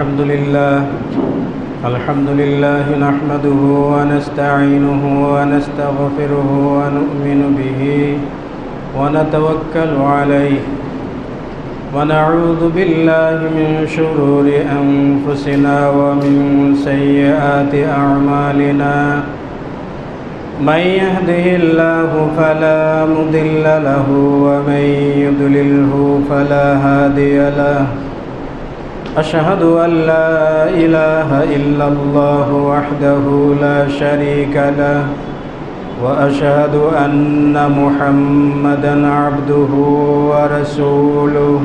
الحمد لله نحمده ونستعينه ونستغفره ونؤمن به ونتوكل عليه ونعوذ بالله من شرور أنفسنا ومن سيئات أعمالنا من يهده الله فلا مضل له ومن يضلله فلا هادي له أشهد أن لا إله إلا الله وحده لا شريك له وأشهد أن محمدًا عبده ورسوله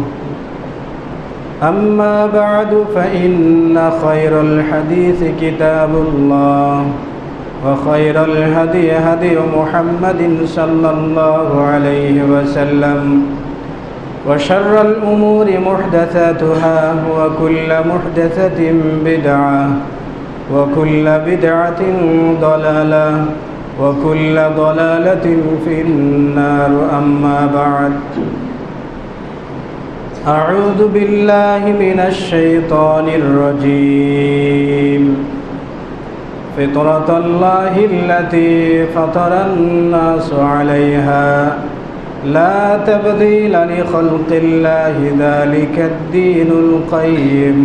أما بعد فإن خير الحديث كتاب الله وخير الهدي هدي محمد صلى الله عليه وسلم وشر الأمور محدثاتها وكل محدثة بدعة وكل بدعة ضلالة وكل ضلالة في النار أما بعد أعوذ بالله من الشيطان الرجيم فطرة الله التي فطر الناس عليها لا تبديل لخلق الله ذلك الدين القيم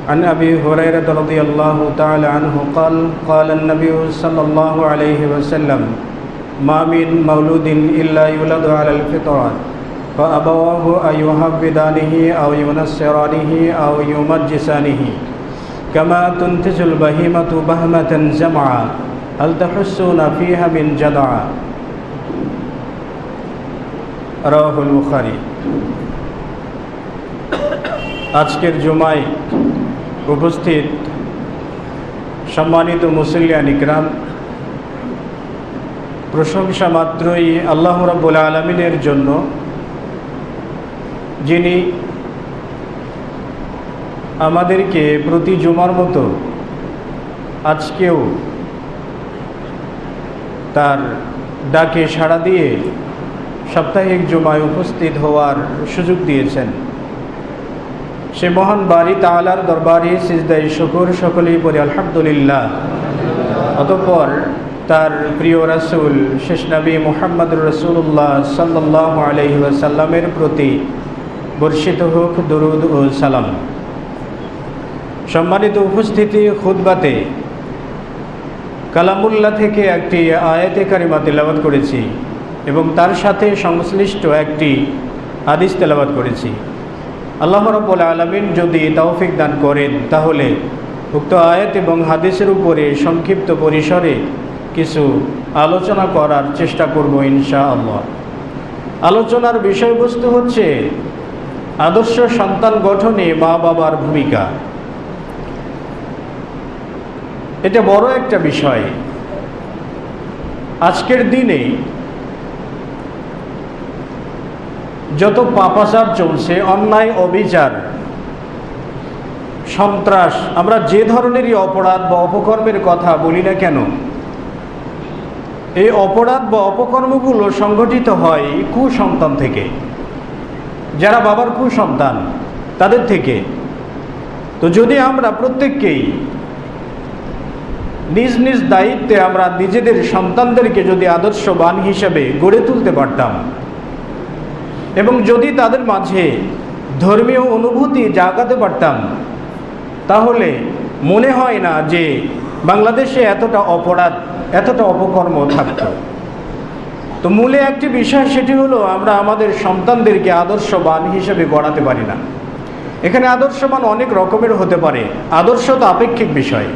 عن أبي هريرة رضي الله تعالى عنه قال قال النبي صلى الله عليه وسلم ما من مولود إلا يولد على الفطرة فأبواه أن يهودانه أو ينصرانه أو يمجسانه كما تنتج البهيمة بهمة جمعا هل تحسون فيها من جدعا রাওয়াহুল বুখারী। আজকের জুমায় উপস্থিত সম্মানিত মুসল্লিয়ান ইকরাম, প্রশংসা মাত্রই আল্লাহ রাব্বুল আলামিনের জন্য, যিনি আমাদেরকে প্রতি জুমার মতো আজকেও তার ডাকে সাড়া দিয়ে সাপ্তাহিক জুমায় উপস্থিত হওয়ার সুযোগ দিয়েছেন। সে মহান বারী তাআলার দরবারে সিজদায়ে শুকর সকলেই পড়ি আলহামদুলিল্লাহ। অতঃপর তার প্রিয় রাসূল শেষ নবী মুহাম্মদুর রাসূলুল্লাহ সাল্লাল্লাহু আলাইহি ওয়াসাল্লামের প্রতি বর্ষিত হোক দরুদ ও সালাম। সম্মানিত উপস্থিতি, খুতবাতে কালামুল্লাহ থেকে একটি আয়াতে কারিমা তেলাওয়াত করেছি এবং তার সাথে সংশ্লিষ্ট একটি হাদিস তেলাওয়াত করেছি। আল্লাহ রাব্বুল আলামিন যদি তৌফিক দান করেন তাহলে উক্ত আয়াত এবং হাদিসের উপরে সংক্ষিপ্ত পরিসরে কিছু আলোচনা করার চেষ্টা করব ইনশাআল্লাহ। আলোচনার বিষয়বস্তু হচ্ছে আদর্শ সন্তান গঠনে মা বাবার ভূমিকা। এটা বড় একটা বিষয়। আজকের দিনে যত পাপাচার চলছে, অন্যায়, অবিচার, সন্ত্রাস, আমরা যে ধরনেরই অপরাধ বা অপকর্মের কথা বলি না কেন, এই অপরাধ বা অপকর্মগুলো সংগঠিত হয় কুসন্তান থেকে, যারা বাবার কুসন্তান তাদের থেকে। তো যদি আমরা প্রত্যেককেই নিজ নিজ দায়িত্বে আমরা নিজেদের সন্তানদেরকে যদি আদর্শবান হিসেবে গড়ে তুলতে পারতাম এবং যদি তাদের মাঝে ধর্মীয় অনুভূতি জাগাতে পারতাম, তাহলে মনে হয় না যে বাংলাদেশে এতটা অপরাধ, এতটা অপকর্ম থাকত। তো মূলে একটি বিষয়, সেটি হলো আমরা আমাদের সন্তানদেরকে আদর্শবান হিসেবে গড়াতে পারি না। এখানে আদর্শবান অনেক রকমের হতে পারে। আদর্শ তো আপেক্ষিক বিষয়।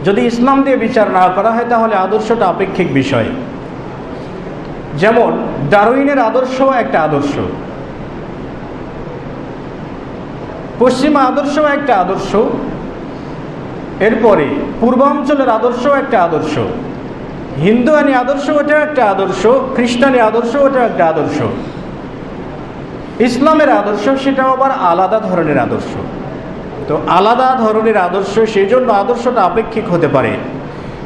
যদি ইসলাম দিয়ে বিচার না করা হয় তাহলে আদর্শটা আপেক্ষিক বিষয়। যেমন ডারউইনের আদর্শ একটা আদর্শ, পশ্চিমা আদর্শ একটা আদর্শ, এরপরে পূর্বাঞ্চলের আদর্শ একটা আদর্শ, হিন্দুয়ানি আদর্শ ওটা একটা আদর্শ, খ্রিস্টানি আদর্শ ওটা একটা আদর্শ, ইসলামের আদর্শ সেটাও আবার আলাদা ধরনের আদর্শ। তো আলাদা ধরনের আদর্শ, সেই জন্য আদর্শটা আপেক্ষিক হতে পারে।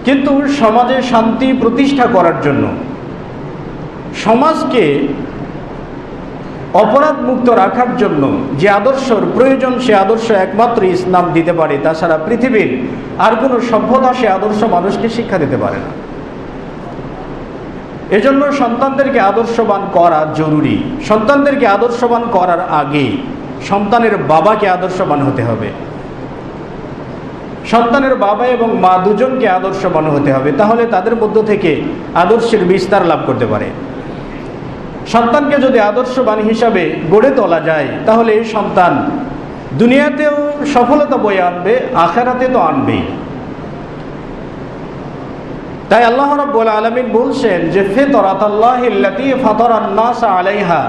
কিন্তু সমাজে শান্তি প্রতিষ্ঠা করার জন্য, সমাজকে অপরাধ মুক্ত রাখার জন্য যে আদর্শর প্রয়োজন, সে আদর্শ একমাত্র ইসলাম দিতে পারে। তাছাড়া পৃথিবীর আর কোনো সভ্যতা সে আদর্শ মানুষকে শিক্ষা দিতে পারে না। এজন্য সন্তানদেরকে আদর্শবান করা জরুরি। সন্তানদেরকে আদর্শবান করার আগে সন্তানের বাবাকে আদর্শবান হতে হবে। সন্তানের বাবা এবং মা দুজনকে আদর্শবান হতে হবে, তাহলে তাদের মধ্য থেকে আদর্শের বিস্তার লাভ করতে পারে। সন্তানকে যদি আদর্শবান হিসাবে গড়ে তোলা যায়, তাহলে এই সন্তান দুনিয়াতেও সফলতা বয়ে আনবে, আখিরাতে তো আনবেই। তাই আল্লাহ রাব্বুল আলামিন বলছেন যে ফিতরাতাল্লাহিল্লাতী ফাতারান নাস আলাইহা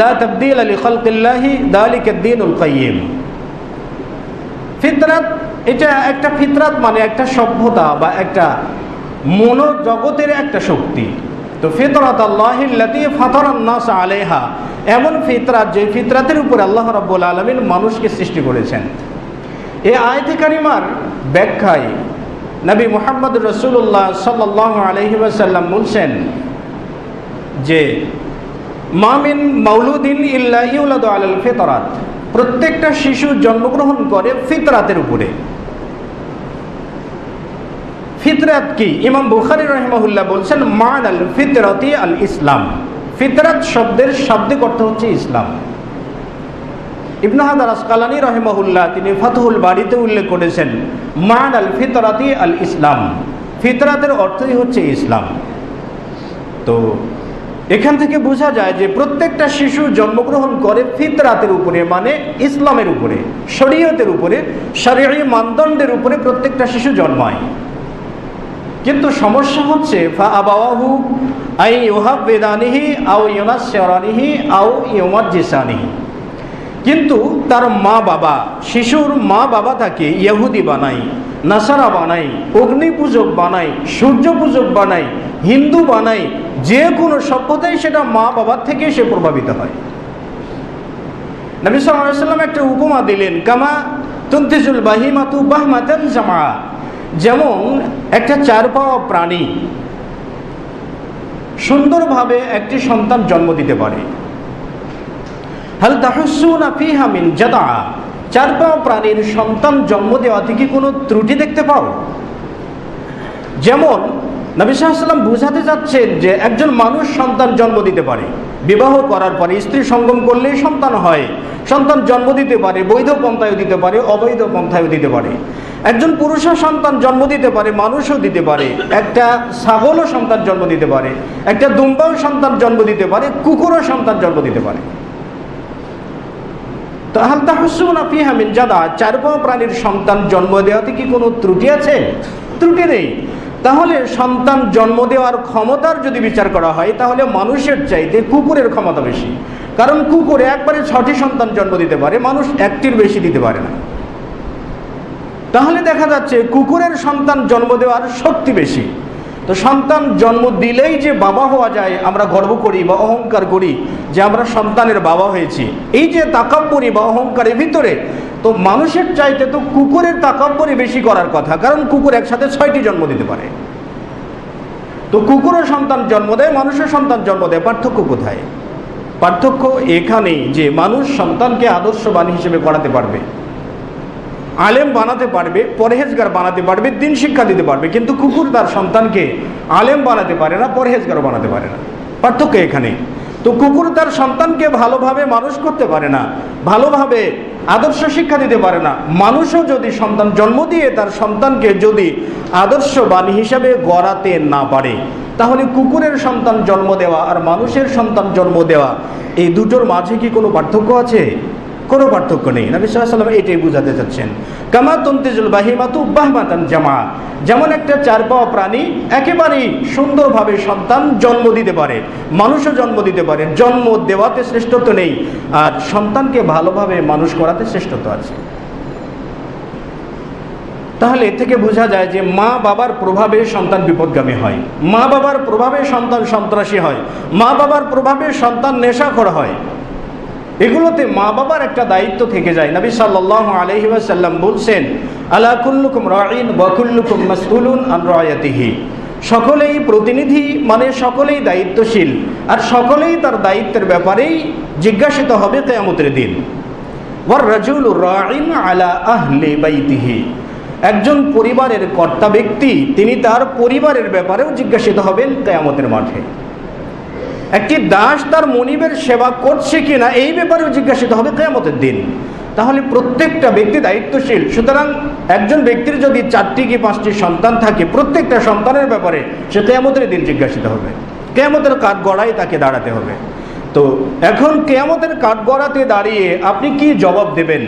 লা তাবদীলা লিখালকিল্লাহি যালিকাদ দীনুল কাইয়্যিম। ফিতরাত, এটা একটা ফিতরাত মানে একটা সভ্যতা বা একটা মনোজগতের একটা শক্তি। তো ফিতরাতাল্লাহিল্লাতী ফাতারান নাস আলাইহা, এমন ফিতরাত যে ফিতরাতের উপরে আল্লাহ রাব্বুল আলামিন মানুষকে সৃষ্টি করেছেন। এই আয়াতে কারিমার ব্যাখ্যায় নবী মুহাম্মদ রাসূলুল্লাহ সাল্লাল্লাহু আলাইহি ওয়াসাল্লাম বলছেন যে মা মিন মাউলুদিন ইল্লা ইউলাদু আলাল ফিতরাত, প্রত্যেকটা শিশু জন্মগ্রহণ করে ফিতরাতের উপরে। ফিতরাত কি? ইমাম বুখারী রাহিমাহুল্লাহ বলছেন মানাল ফিতরাতি আল ইসলাম। ফিতরাত শব্দের শাব্দিক অর্থ হচ্ছে ইসলাম। ইবনে হাজার আসকালানী রাহিমাহুল্লাহ তিনি ফাতহুল বারীতে উল্লেখ করেছেন মানাল ফিতরাতি আল ইসলাম, ফিতরাতের অর্থই হচ্ছে ইসলাম। তো এখান থেকে বোঝা যায় যে প্রত্যেকটা শিশু জন্মগ্রহণ করে ফিতরাতের উপরে, মানে ইসলামের উপরে, শরীয়তের উপরে, শরঈ মানদণ্ডের উপরে প্রত্যেকটা শিশু জন্মায়। কিন্তু সমস্যা হচ্ছে ফাআবাওয়াহু আই ইউহাব্বিদানিহি আও ইউনাসসিরানিহি আও ইউমাজ্জিসানিহি, কিন্তু তার মা বাবা, শিশুর মা বাবা তাকে ইহুদি বানায়, নাসারা বানায়, অগ্নি পূজক বানায়, সূর্য পূজক বানায়, হিন্দু বানায়, যে কোনো সভ্যতায় সেটা মা বাবার থেকে সে প্রভাবিত হয়। নবী সাল্লাল্লাহু আলাইহি ওয়াসাল্লাম একটা উপমা দিলেন, কামা তুনতিজুল বাহিমাতু বাহমাতান জামা, যেমন একটা চার পাওয়া প্রাণী সুন্দরভাবে একটি সন্তান জন্ম দিতে পারে। হাল তাহুসুনা ফিহা মিন জাদা, চার পাওয়া প্রাণীর সন্তান জন্ম দেওয়াতে কি কোনো ত্রুটি দেখতে পাও? যেমন নবী সাল্লাল্লাহু আলাইহি ওয়াসাল্লাম বুঝাতে চাচ্ছেন যে একজন মানুষ সন্তান জন্ম দিতে পারে, বিবাহ করার পরে স্ত্রী সঙ্গম করলেই সন্তান হয়, সন্তান জন্ম দিতে পারে, বৈধ পন্থায়ও দিতে পারে, অবৈধ পন্থায়ও দিতে পারে। একজন পুরুষও সন্তান জন্ম দিতে পারে, মানুষও দিতে পারে, একটা ছাগলও সন্তান জন্ম দিতে পারে, একটা দুম্বাও সন্তান জন্ম দিতে পারে, কুকুরও সন্তান জন্ম দিতে পারে। তো হাল তাহুসুনা ফিহা মিন জাদা, চার পাওয়া প্রাণীর সন্তান জন্ম দেওয়াতে কি কোনো ত্রুটি আছে? ত্রুটি নেই। তাহলে সন্তান জন্ম দেওয়ার ক্ষমতার যদি বিচার করা হয়, তাহলে মানুষের চাইতে কুকুরের ক্ষমতা বেশি। কারণ কুকুর একবারে 6টি সন্তান জন্ম দিতে পারে, মানুষ একটির বেশি দিতে পারে না। তাহলে দেখা যাচ্ছে কুকুরের সন্তান জন্ম দেওয়ার শক্তি বেশি। তো সন্তান জন্ম দিলেই যে বাবা হওয়া যায়, আমরা গর্ব করি বা অহংকার করি যে আমরা সন্তানের বাবা হয়েছি, এই যে তাকাব্বুরি বা অহংকারের ভিতরে, তো মানুষের চাইতে তো কুকুরের তাকাব্বুরি বেশি করার কথা, কারণ কুকুর একসাথে 6টি জন্ম দিতে পারে। তো কুকুরও সন্তান জন্ম দেয়, মানুষের সন্তান জন্ম দেয়, পার্থক্য কোথায়? পার্থক্য এখানেই যে মানুষ সন্তানকে আদর্শবান হিসেবে গড়াতে পারবে, আলেম বানাতে পারবে, পরহেজগার বানাতে পারবে, দিন শিক্ষা দিতে পারবে, কিন্তু কুকুর তার সন্তানকে আলেম বানাতে পারে না, পরহেজগারও বানাতে পারে না। পার্থক্য এখানে। তো কুকুর তার সন্তানকে ভালোভাবে মানুষ করতে পারে না, ভালোভাবে আদর্শ শিক্ষা দিতে পারে না। মানুষও যদি সন্তান জন্ম দিয়ে তার সন্তানকে যদি আদর্শবান হিসাবে গড়াতে না পারে, তাহলে কুকুরের সন্তান জন্ম দেওয়া আর মানুষের সন্তান জন্ম দেওয়া, এই দুটোর মাঝে কি কোনো পার্থক্য আছে? কোনো পার্থক্য নেই। নবী সাল্লাল্লাহু আলাইহি ওয়াসাল্লাম এটাই বুঝাতে চাচ্ছেন, কামা তুনতিজুল বাহিমাতু বাহমাতান জামা, যেমন একটা চার পাওয়া প্রাণী একেবারেই সুন্দরভাবে সন্তান জন্ম দিতে পারে, মানুষও জন্ম দিতে পারে, জন্ম দেওয়াতে শ্রেষ্ঠত্ব নেই, আর সন্তানকে ভালোভাবে মানুষ করাতে শ্রেষ্ঠত্ব আছে। তাহলে এর থেকে বোঝা যায় যে মা বাবার প্রভাবে সন্তান বিপদগামী হয়, মা বাবার প্রভাবে সন্তান সন্ত্রাসী হয়, মা বাবার প্রভাবে সন্তান নেশাখোর হয়। এগুলোতে মা বাবার একটা দায়িত্ব থেকে যায়। নবী সাল্লাল্লাহু আলাইহি ওয়াসাল্লাম বলছেন, আলা কুল্লুকুম রাঈন ওয়া কুল্লুকুম মাসউলুন আন রায়াতিহি, সকলেই প্রতিনিধি, মানে সকলেই দায়িত্বশীল, আর সকলেই তার দায়িত্বের ব্যাপারেই জিজ্ঞাসিত হবে কিয়ামতের দিন। ওয়ার রাজুলু রাইন আলা আহলি বাইতিহি, একজন পরিবারের কর্তা ব্যক্তি তিনি তার পরিবারের ব্যাপারেও জিজ্ঞাসিত হবেন কিয়ামতের মাঠে। একটি দাস তার মনিবের সেবা করছে কিনা এই ব্যাপারেও জিজ্ঞাসিত হবে কিয়ামতের দিন। তাহলে প্রত্যেকটা ব্যক্তি দায়িত্বশীল। সুতরাং একজন ব্যক্তির যদি 4টি কি 5টি সন্তান থাকে, প্রত্যেকটা সন্তানের ব্যাপারে সে কিয়ামতের দিন জিজ্ঞাসিত হবে। কিয়ামতের কাঠগড়ায় তাকে দাঁড়াতে হবে। তো এখন কিয়ামতের কাঠগড়াতে দাঁড়িয়ে আপনি কি জবাব দেবেন?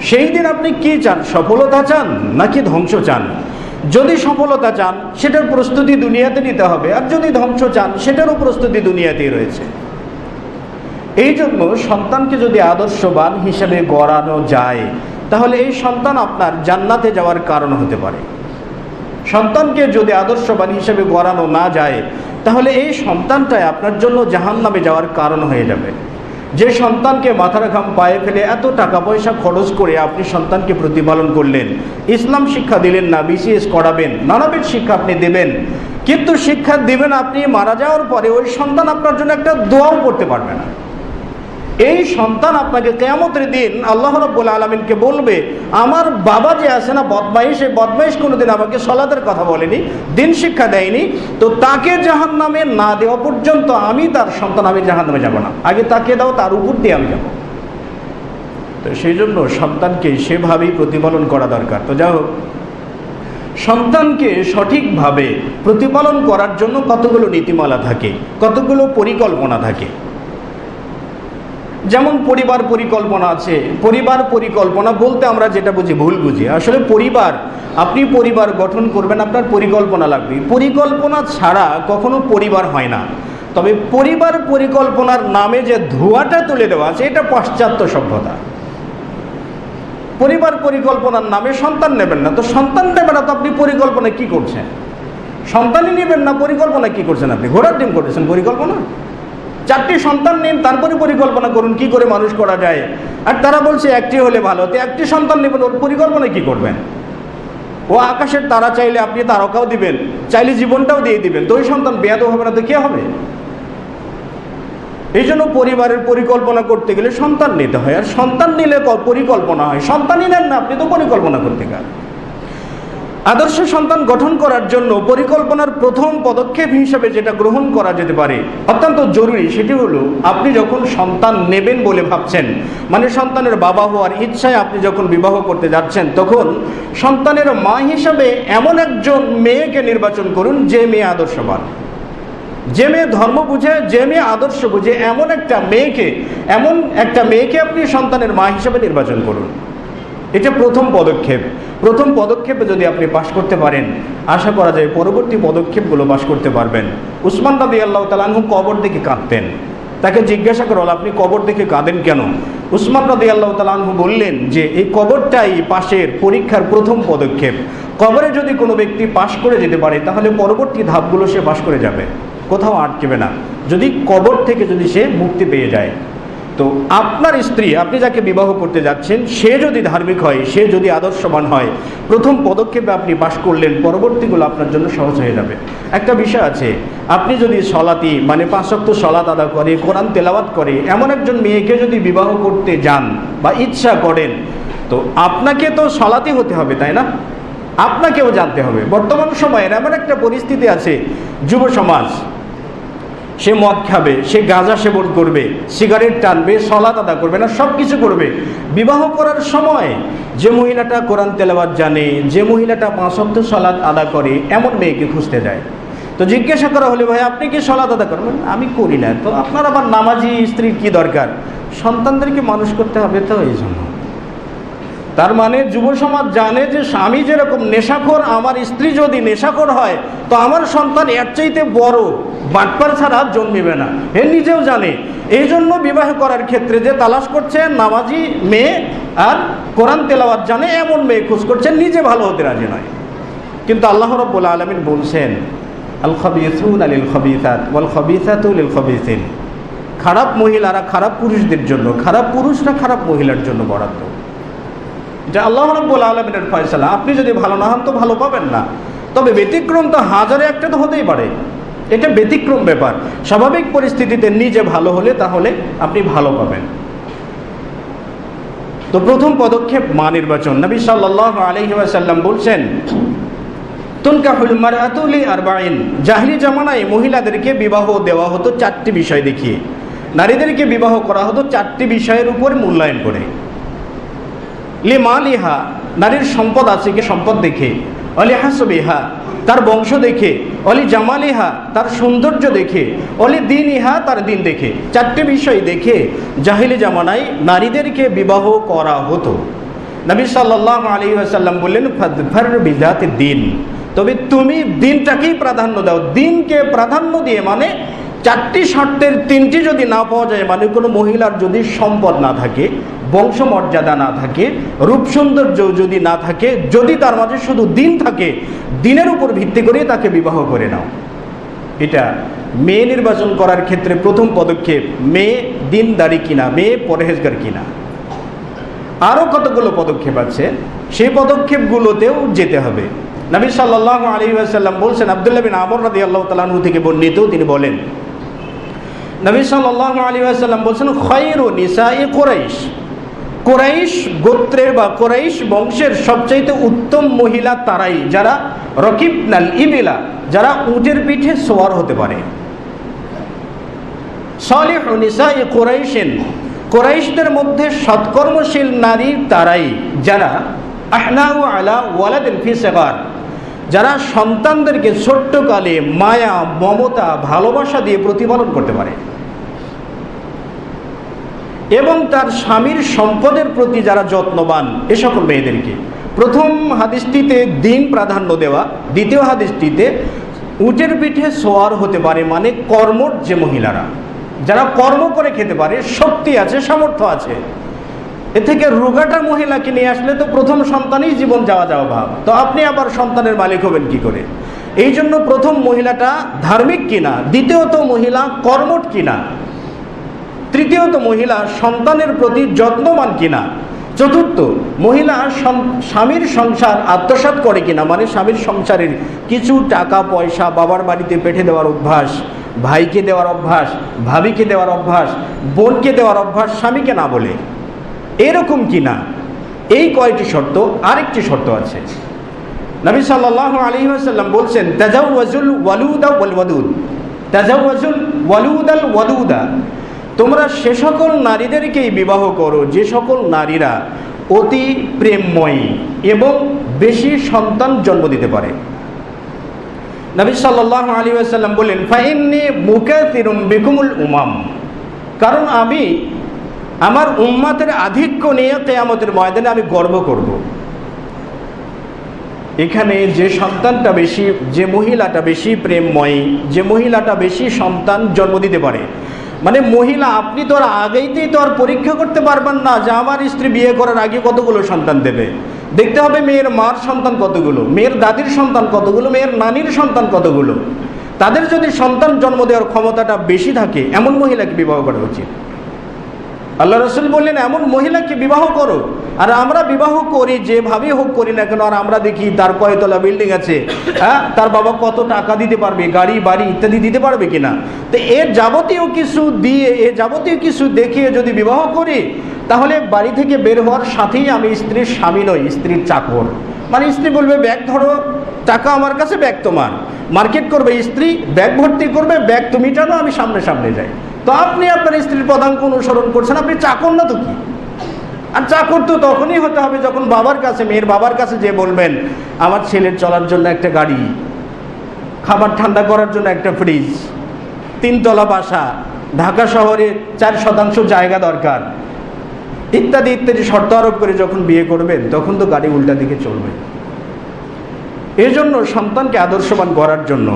সেই দিন আপনি কি চান? সফলতা চান নাকি ধ্বংস চান? যদি সফলতা চান সেটার প্রস্তুতি দুনিয়াতে নিতে হবে, আর যদি ধ্বংস চান সেটারও প্রস্তুতি দুনিয়াতেই রয়েছে। এই জন্য সন্তানকে যদি আদর্শবান হিসেবে গড়ানো যায় তাহলে এই সন্তান আপনার জান্নাতে যাওয়ার কারণ হতে পারে। সন্তানকে যদি আদর্শবান হিসেবে গড়ানো না যায় তাহলে এই সন্তানটাই আপনার জন্য জাহান্নামে যাওয়ার কারণ হয়ে যাবে। যে সন্তানকে মাথার ঘাম পায়ে ফেলে এত টাকা পয়সা খরচ করে আপনি সন্তানকে প্রতিপালন করলেন, ইসলাম শিক্ষা দিলেন না, BCS করাবেন, নানাবিধ শিক্ষা আপনি দেবেন, কিন্তু শিক্ষা দিবেন আপনি মারা যাওয়ার পরে ওই সন্তান আপনার জন্য একটা দোয়াও করতে পারবে না। এই সন্তান আপনাকে কিয়ামতের দিন আল্লাহ রাব্বুল আলামিনকে বলবে, আমার বাবা যে আছে না বদমাইশ, এই বদমাইশ কোনোদিন আমাকে সালাতের কথা বলেনি, দিন শিক্ষা দেয়নি, তো তাকে জাহান্নামে না দেওয়া পর্যন্ত আমি তার সন্তান আমি জাহান্নামে যাব না, আগে তাকে দাও, তার উপর দিয়ে আমি যাব। তো সেই জন্য সন্তানকে সেভাবেই প্রতিপালন করা দরকার। তো যাই হোক, সন্তানকে সঠিকভাবে প্রতিপালন করার জন্য কতগুলো নীতিমালা থাকে, কতগুলো পরিকল্পনা থাকে। যেমন পরিবার পরিকল্পনা আছে। পরিবার পরিকল্পনা বলতে আমরা যেটা বুঝি, ভুল বুঝি। আসলে পরিবার, আপনি পরিবার গঠন করবেন, আপনার পরিকল্পনা লাগবে। পরিকল্পনা ছাড়া কখনো পরিবার হয় না। তবে পরিবার পরিকল্পনার নামে যে ধোঁয়াটা তুলে দেওয়া আছে এটা পাশ্চাত্য সভ্যতা। পরিবার পরিকল্পনার নামে সন্তান নেবেন না, তো সন্তান নেবেন না তো আপনি পরিকল্পনা কি করছেন? সন্তানই নেবেন না, পরিকল্পনা কি করছেন? আপনি ঘোড়ার ডিম করেছেন পরিকল্পনা। 4টি সন্তান নিন, তারপরে পরিকল্পনা করুন কি করে মানুষ করা যায়। আর তারা বলছে 1টি হলে ভালো, তো 1টি সন্তান নেবেন, ওর পরিকল্পনা কি করবেন? ও আকাশের তারা চাইলে আপনি তারকাও দিবেন, চাইলে জীবনটাও দিয়ে দিবেন, তো ওই সন্তান বেয়াদব হবে না তো কে হবে? এই জন্য পরিবারের পরিকল্পনা করতে গেলে সন্তান নিতে হয়, আর সন্তান নিলে পরিকল্পনা হয়। সন্তানই নেন না আপনি, তো পরিকল্পনা করতে গেল। আদর্শ সন্তান গঠন করার জন্য পরিকল্পনার প্রথম পদক্ষেপ হিসেবে যেটা গ্রহণ করা যেতে পারে, অত্যন্ত জরুরি, সেটি হলো আপনি যখন সন্তান নেবেন বলে ভাবছেন, মানে সন্তানের বাবা হওয়ার ইচ্ছায় আপনি যখন বিবাহ করতে যাচ্ছেন, তখন সন্তানের মা হিসাবে এমন একজন মেয়েকে নির্বাচন করুন যে মেয়ে আদর্শবান, যে মেয়ে ধর্ম বুঝে, যে মেয়ে আদর্শ বুঝে, এমন একটা মেয়েকে আপনি সন্তানের মা হিসাবে নির্বাচন করুন। এটা প্রথম পদক্ষেপ। প্রথম পদক্ষেপে যদি আপনি পাশ করতে পারেন, আশা করা যায় পরবর্তী পদক্ষেপগুলো পাশ করতে পারবেন। উসমান রাদিয়াল্লাহু তাআলা আনহু কবর দেখে কাঁদতেন। তাকে জিজ্ঞাসা করা হলো, আপনি কবর দেখে কাঁদেন কেন? উসমান রাদিয়াল্লাহু তাআলা আনহু বললেন যে এই কবরটাই পাশের পরীক্ষার প্রথম পদক্ষেপ। কবরে যদি কোনো ব্যক্তি পাশ করে যেতে পারে তাহলে পরবর্তী ধাপগুলো সে পাশ করে যাবে, কোথাও আটকেবে না, যদি কবর থেকে যদি সে মুক্তি পেয়ে যায়। তো আপনার স্ত্রী, আপনি যাকে বিবাহ করতে যাচ্ছেন, সে যদি ধার্মিক হয়, সে যদি আদর্শবান হয়, প্রথম পদক্ষেপে আপনি পাশ করলেন, পরবর্তীগুলো আপনার জন্য সহজ হয়ে যাবে। একটা বিষয় আছে, আপনি যদি সলাতি মানে 5 ওয়াক্ত সলাত আদা করে, কোরআন তেলাওয়াত করে এমন একজন মেয়েকে যদি বিবাহ করতে যান বা ইচ্ছা করেন, তো আপনাকে তো সলাতি হতে হবে, তাই না? আপনাকেও জানতে হবে। বর্তমান সময়ের এমন একটা পরিস্থিতি আছে, যুব সমাজ, সে মদ খাবে, সে গাঁজা সেবন করবে, সিগারেট টানবে, সলাত আদা করবে না, সব কিছু করবে। বিবাহ করার সময় যে মহিলাটা কোরআন তেলাওয়াত জানে, যে মহিলাটা 5 ওয়াক্ত সলাত আদা করে, এমন মেয়েকে খুঁজতে যায়। তো জিজ্ঞাসা করা হলে, ভাই আপনি কি সলাত আদা করবেন? আমি করি না। তো আপনার আবার নামাজি স্ত্রীর কি দরকার? সন্তানদেরকে মানুষ করতে হবে, তো এই জন্য। তার মানে যুব সমাজ জানে যে স্বামী যেরকম নেশাখোর, আমার স্ত্রী যদি নেশাখোর হয় তো আমার সন্তান এর চাইতে বড় বাটপার ছাড়া জন্মিবে না, এ নিজেও জানে। এই জন্য বিবাহ করার ক্ষেত্রে যে তালাশ করছে নামাজি মেয়ে আর কোরআন তেলাওয়াত জানে এমন মেয়ে খোঁজ করছেন, নিজে ভালো হতে রাজি নয়। কিন্তু আল্লাহ রাব্বুল আলামিন বলছেন, আল খাবিসুনা লিল খাবিসাত ওয়াল খাবিসাতু লিল খাবিসিন। খারাপ মহিলারা খারাপ পুরুষদের জন্য, খারাপ পুরুষরা খারাপ মহিলার জন্য বরাদ্দ। এটা আল্লাহ রাব্বুল আলামিনের ফয়সালা। আপনি যদি ভালো না হন তো ভালো পাবেন না, তবে ব্যতিক্রম তো হাজারে একটা তো হতেই পারে। এটা ব্যতিক্রম ব্যাপার। স্বাভাবিক পরিস্থিতিতে নিজে ভালো হলে তাহলে আপনি ভালো পাবেন। তো প্রথম পদক্ষেপ মা নির্বাচন। নবী সাল্লাল্লাহু আলাইহি ওয়াসাল্লাম বলছেন, তুনকাহুল মারআতু লি-আরবাইন, জাহেলি জামানায় মহিলাদেরকে বিবাহ দেওয়া হতো 4টি বিষয় দেখিয়ে, নারীদেরকে বিবাহ করা হতো 4টি বিষয়ের উপর মূল্যায়ন করে। লিমালিহা, নারীর সম্পদ আছে কি সম্পদ দেখে, অলি হাসবিহা, তার বংশ দেখে, অলি জামালিহা, তার সৌন্দর্য দেখে, অলি দিনিহা, তার দিন দেখে। 4টি বিষয় দেখে জাহেলি জামানায় নারীদেরকে বিবাহ করা হতো। নবী সাল্লাল্লাহু আলাইহি ওয়াসাল্লাম বললেন, ফাদফার বিযাতিদ দ্বীন, তবে তুমি দিনটাকেই প্রাধান্য দাও। দিনকে প্রাধান্য দিয়ে মানে 4টি শর্তের 3টি যদি না পাওয়া যায়, মানে কোনো মহিলার যদি সম্পদ না থাকে, বংশমর্যাদা না থাকে, রূপ সৌন্দর্য যদি না থাকে, যদি তার মাঝে শুধু দিন থাকে, দিনের উপর ভিত্তি করে তাকে বিবাহ করে নাও। এটা মেয়ে নির্বাচন করার ক্ষেত্রে প্রথম পদক্ষেপ, মেয়ে দিনদারি কিনা, মেয়ে পরহেজগার কিনা। আরও কতগুলো পদক্ষেপ আছে, সেই পদক্ষেপগুলোতেও যেতে হবে। নবী সাল্লাল্লাহু আলাইহি ওয়াসাল্লাম বলছেন, আব্দুল্লাহ বিন আমর রাদিয়াল্লাহু তাআলা আনহু থেকে বর্ণিত, তিনি বলেন, নবী সাল্লাল্লাহু আলাইহি ওয়াসাল্লাম বলছেন, খায়রু নিসাই কুরাইশ, কুরাইশ গোত্রের বা কুরাইশ বংশের সবচাইতে উত্তম মহিলা তারাই যারা রকিবনাল ইবিলা, যারা উটের পিঠে সওয়ার হতে পারে। সালিহু নিসাই কুরাইশিন, কুরাইশদের মধ্যে সৎকর্মশীল নারী তারাই যারা আহনাউ আলা ওয়ালাদিন ফি সিগার, যারা সন্তানদেরকে ছোট্টকালে মায়া, মমতা, ভালোবাসা দিয়ে প্রতিপালন করতে পারে এবং তার স্বামীর সম্পদের প্রতি যারা যত্নবান, এ সকল মেয়েদেরকে। প্রথম হাদিসটিতে দিন প্রাধান্য দেওয়া, দ্বিতীয় হাদিসটিতে উটের পিঠে সওয়ার হতে পারে, মানে কর্মঠ যে মহিলারা, যারা কর্ম করে খেতে পারে, শক্তি আছে, সামর্থ্য আছে। এ থেকে রোগাটা মহিলাকে নিয়ে আসলে তো প্রথম সন্তানই জীবন যাওয়া ভাব, তো আপনি আবার সন্তানের মালিক হবেন কি করে? এই জন্য প্রথম মহিলাটা ধার্মিক কিনা, দ্বিতীয়ত মহিলা কর্মঠ কিনা, তৃতীয়ত মহিলা সন্তানের প্রতি যত্নবান কিনা, চতুর্থ মহিলা স্বামীর সংসার আত্মসাৎ করে কিনা, মানে স্বামীর সংসারের কিছু টাকা পয়সা বাবার বাড়িতে পেঠে দেওয়ার অভ্যাস, ভাইকে দেওয়ার অভ্যাস, ভাবিকে দেওয়ার অভ্যাস, বোনকে দেওয়ার অভ্যাস স্বামীকে না বলে, এরকম কিনা। এই কয়টি শর্ত। আরেকটি শর্ত আছে, নবী সাল্লাল্লাহু আলাইহি ওয়াসাল্লাম বলছেন, তাজাওয়াজুল ওয়ালুদা ওয়াল ওয়াদুদ, তাজাওয়াজুল ওয়ালুদাল ওয়াদুদা, তোমরা সে সকল নারীদেরকেই বিবাহ করো যে সকল নারীরা অতি প্রেমময়ী এবং বেশি সন্তান জন্ম দিতে পারে। নবী সাল্লাল্লাহু আলাইহি ওয়াসাল্লাম বলেন, ফাইন্নী মুকাসিরুম বিকুমুল উমাম, কারণ আমি আমার উম্মতের আধিক্য নিয়ে কিয়ামতের ময়দানে আমি গর্ব করব। এখানে যে সন্তানটা বেশি, যে মহিলাটা বেশি প্রেমময়ী, যে মহিলাটা বেশি সন্তান জন্ম দিতে পারে, মানে মহিলা আপনি তো আর আগেইতেই তো আর পরীক্ষা করতে পারবেন না যে আমার স্ত্রী বিয়ে করার আগে কতগুলো সন্তান দেবে। দেখতে হবে মেয়ের মার সন্তান কতগুলো, মেয়ের দাদির সন্তান কতগুলো, মেয়ের নানির সন্তান কতগুলো। তাদের যদি সন্তান জন্ম দেওয়ার ক্ষমতাটা বেশি থাকে, এমন মহিলাকে বিবাহ করা উচিত। আল্লাহ রসুল বললেন, এমন মহিলাকে বিবাহ করো। আর আমরা বিবাহ করি যেভাবে হোক করি না কেন, আর আমরা দেখি তার কয়তলা বিল্ডিং আছে, হ্যাঁ, তার বাবা কত টাকা দিতে পারবে, গাড়ি বাড়ি ইত্যাদি দিতে পারবে কিনা। তো এর যাবতীয় কিছু দিয়ে, এ যাবতীয় কিছু দেখিয়ে যদি বিবাহ করি, তাহলে বাড়ি থেকে বের হওয়ার সাথেই আমি স্ত্রীর স্বামী নই, স্ত্রীর চাকর। মানে স্ত্রী বলবে, ব্যাগ ধরো, টাকা আমার কাছে, ব্যাগ তোমার। মার্কেট করবে স্ত্রী, ব্যাগ ভর্তি করবে, ব্যাগ তুমি টানো, আমি সামনে সামনে যাই। তো আপনি আপনার স্ত্রীর পদাঙ্ক অনুসরণ করছেন, আপনি চাকর না তো কি? আর চাকর তো তখনই হতে হবে যখন বাবার কাছে, মেয়ের বাবার কাছে যে বলবেন, আমার ছেলের চলার জন্য একটা গাড়ি, খাবার ঠান্ডা করার জন্য একটা ফ্রিজ, 3 তলা বাসা, ঢাকা শহরে 4% জায়গা দরকার, ইত্যাদি ইত্যাদি শর্ত আরোপ করে যখন বিয়ে করবেন, তখন তো গাড়ি উল্টা দিকে চলবে। এই জন্য সন্তানকে আদর্শবান করার জন্য,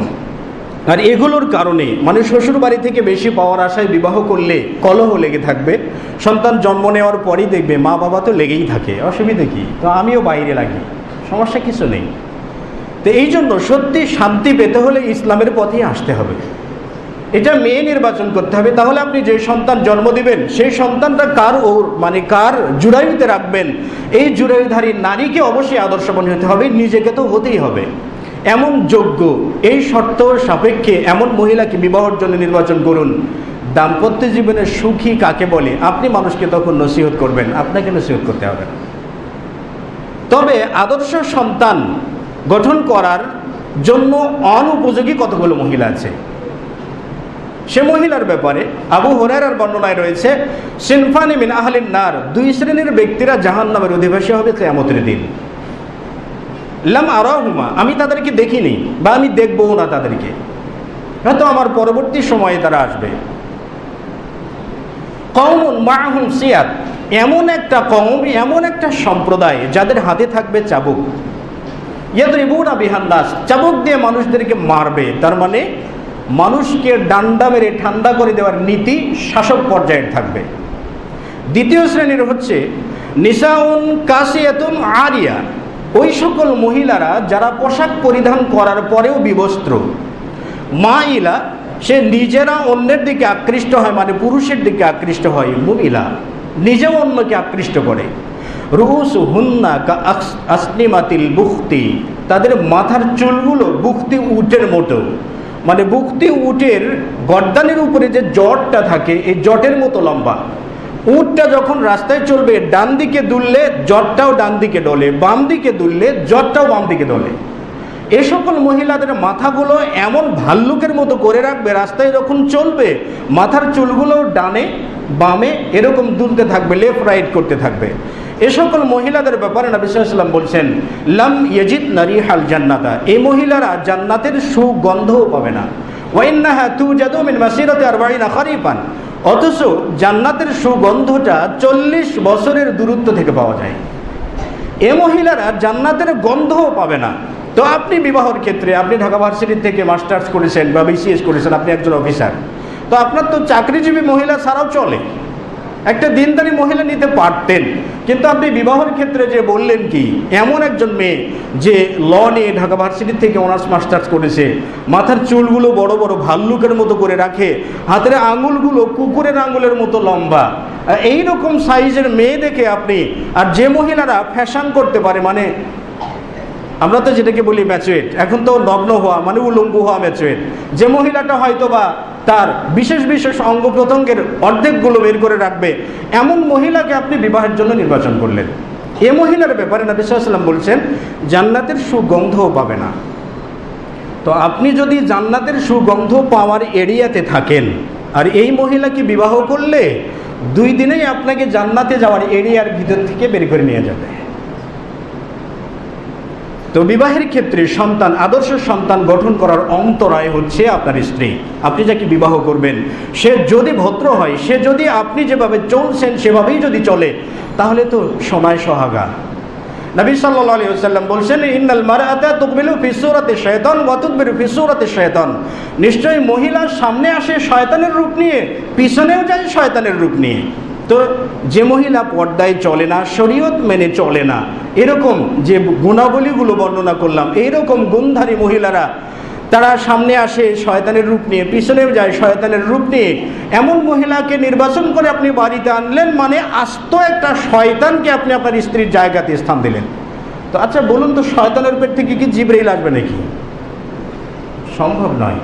আর এগুলোর কারণে মানে শ্বশুর বাড়ি থেকে বেশি পাওয়ার আশায় বিবাহ করলে কলহ লেগে থাকবে। সন্তান জন্ম নেওয়ার পরই দেখবে মা বাবা তো লেগেই থাকে, অসুবিধে কি, তো আমিও বাইরে লাগি, সমস্যা কিছু নেই। তো এই জন্য সত্যি শান্তি পেতে হলে ইসলামের পথেই আসতে হবে। এটা মেয়ে নির্বাচন করতে হবে। তাহলে আপনি যে সন্তান জন্ম দিবেন, সেই সন্তানটা কার মানে কার জুড়ায়ুতে রাখবেন, এই জুড়ায়ুধারী নারীকে অবশ্যই আদর্শবান হতে হবে, নিজেকে তো হতেই হবে। এমন যোগ্য, এই শর্ত সাপেক্ষে এমন মহিলাকে বিবাহের জন্য নির্বাচন করুন। দাম্পত্য জীবনের সুখী কাকে বলে আপনি মানুষকে তখন নসিহত করবেন, আপনাকে নসিহত করতে হবে না। তবে আদর্শ সন্তান গঠন করার জন্য অনুপযোগী কতগুলো মহিলা আছে, সে মহিলার ব্যাপারে আবু হুরায়রার বর্ণনায় রয়েছে, সিনফানি মিন আহলিন নার, দুই শ্রেণীর ব্যক্তিরা জাহান্নামের অধিবাসী হবে কিয়ামতের দিন। লাম আরাহুমা, আমি তাদেরকে দেখিনি বা আমি দেখবও না তাদেরকে, হয়তো আমার পরবর্তী সময়ে তারা আসবে। কওমুন মাআহুম সিয়াত, এমন একটা কওম, এমন একটা সম্প্রদায় যাদের হাতে থাকবে চাবুক। ইয়াদরিবুনা বিহান নাস, চাবুক দিয়ে মানুষদেরকে মারবে, তার মানে মানুষকে ডান্ডা মেরে ঠান্ডা করে দেওয়ার নীতি শাসক পর্যায়ের থাকবে। দ্বিতীয় শ্রেণীর হচ্ছে নিসাউন কাসিয়াতুন আরিয়া, ওই সকল মহিলারা যারা পোশাক পরিধান করার পরেও বিবস্ত্র। মাইলা, সে নিজেরা অন্যের দিকে আকৃষ্ট হয়, মানে পুরুষের দিকে আকৃষ্ট হয়, মুমিলা নিজেও অন্যকে আকৃষ্ট করে। রুউসুহুন্না কা আসনিমাতিল বুখতি, তাদের মাথার চুলগুলো বুখতি উটের মতো, মানে বুখতি উটের গর্দানের উপরে যে জটটা থাকে এই জটের মতো লম্বা। উটটা যখন রাস্তায় চলবে ডান দিকে দুললে জটটাও ডান দিকে ডলে, বাম দিকে দুললে জটটাও বাম দিকে ডলে। এ সকল মহিলাদের মাথাগুলো এমন ভাল্লুকের মতো করে রাখবে, রাস্তায় যখন চলবে মাথার চুলগুলো ডানে বামে এরকম দুলতে থাকবে, লেফট রাইট করতে থাকবে। এ সকল মহিলাদের ব্যাপারে নবী সাল্লাল্লাহু আলাইহি ওয়াসাল্লাম বলছেন, লাম ইয়াজিদনা রিহাল জান্নাতা, এই মহিলারা জান্নাতের সুগন্ধও পাবে না। ওয়া ইন্নাহা তুজাদু মিন মাসিরাতি 40 খরিফান, অথচ জান্নাতের সুগন্ধটা 40 বছরের দূরত্ব থেকে পাওয়া যায়। এ মহিলারা জান্নাতের গন্ধও পাবে না। তো আপনি বিবাহের ক্ষেত্রে, আপনি ঢাকা ভার্সিটি থেকে মাস্টার্স করেছেন বা বিসিএস করেছেন, আপনি একজন অফিসার, তো আপনার তো চাকরিজীবী মহিলা ছাড়াও চলে, একটা দিনদারি মহিলা নিতে পারতেন, কিন্তু আপনি বিবাহের ক্ষেত্রে যে বললেন কি, এমন একজন মেয়ে যে ল নিয়ে ঢাকা ভার্সিটি থেকে অনার্স মাস্টার্স করেছে, মাথার চুলগুলো বড় বড় ভাল্লুকের মতো করে রাখে, হাতের আঙুলগুলো কুকুরের আঙুলের মতো লম্বা, এই রকম সাইজের মেয়ে দেখে আপনি, আর যে মহিলারা ফ্যাশন করতে পারে, মানে আমরা তো যেটাকে বলি ম্যাচুয়েট, এখন তো নগ্ন হওয়া মানে উলঙ্গ হওয়া ম্যাচুয়েট, যে মহিলাটা হয়তো বা তার বিশেষ বিশেষ অঙ্গ প্রত্যঙ্গের অর্ধেকগুলো বের করে রাখবে, এমন মহিলাকে আপনি বিবাহের জন্য নির্বাচন করলেন। এ মহিলার ব্যাপারে নবী সাল্লাল্লাহু আলাইহি ওয়াসাল্লাম বলছেন জান্নাতের সুগন্ধও পাবে না। তো আপনি যদি জান্নাতের সুগন্ধ পাওয়ার এরিয়াতে থাকেন আর এই মহিলাকে বিবাহ করলে 2 দিনেই আপনাকে জান্নাতে যাওয়ার এরিয়ার ভিতর থেকে বের করে নিয়ে যাবে। তো বিবাহের ক্ষেত্রে সন্তান, আদর্শ সন্তান গঠন করার অন্তরায় হচ্ছে আপনার স্ত্রী। আপনি যাকে বিবাহ করবেন সে যদি ভদ্র হয়, সে যদি আপনি যেভাবে চলছেন সেভাবেই যদি চলে, তাহলে তো সোনায় সোহাগা। নবী সাল্লাল্লাহু আলাইহি ওয়াসাল্লাম বলছেন, ইন্নাল মারআতা তুকবিলু ফি সূরাতি শাইতান ওয়া তুদবিরু ফি সূরাতি শাইতান, নিশ্চয়ই মহিলা সামনে আসে শয়তানের রূপ নিয়ে, পিছনেও যায় শয়তানের রূপ নিয়ে। তো যে মহিলা পর্দায় চলে না, শরীয়ত মেনে চলে না, এরকম যে গুণাবলীগুলো বর্ণনা করলাম, এইরকম গুণধারী মহিলারা তারা সামনে আসে শয়তানের রূপ নিয়ে, পিছনেও যায় শয়তানের রূপ নিয়ে, এমন মহিলাকে নির্বাচন করে আপনি বাড়িতে আনলেন, মানে আস্ত একটা শয়তানকে আপনি আপনার স্ত্রীর জায়গাতে স্থান দিলেন। তো আচ্ছা বলুন তো, শয়তানের পেট থেকে কি জিবরাইল আসবে নাকি? সম্ভব নয়।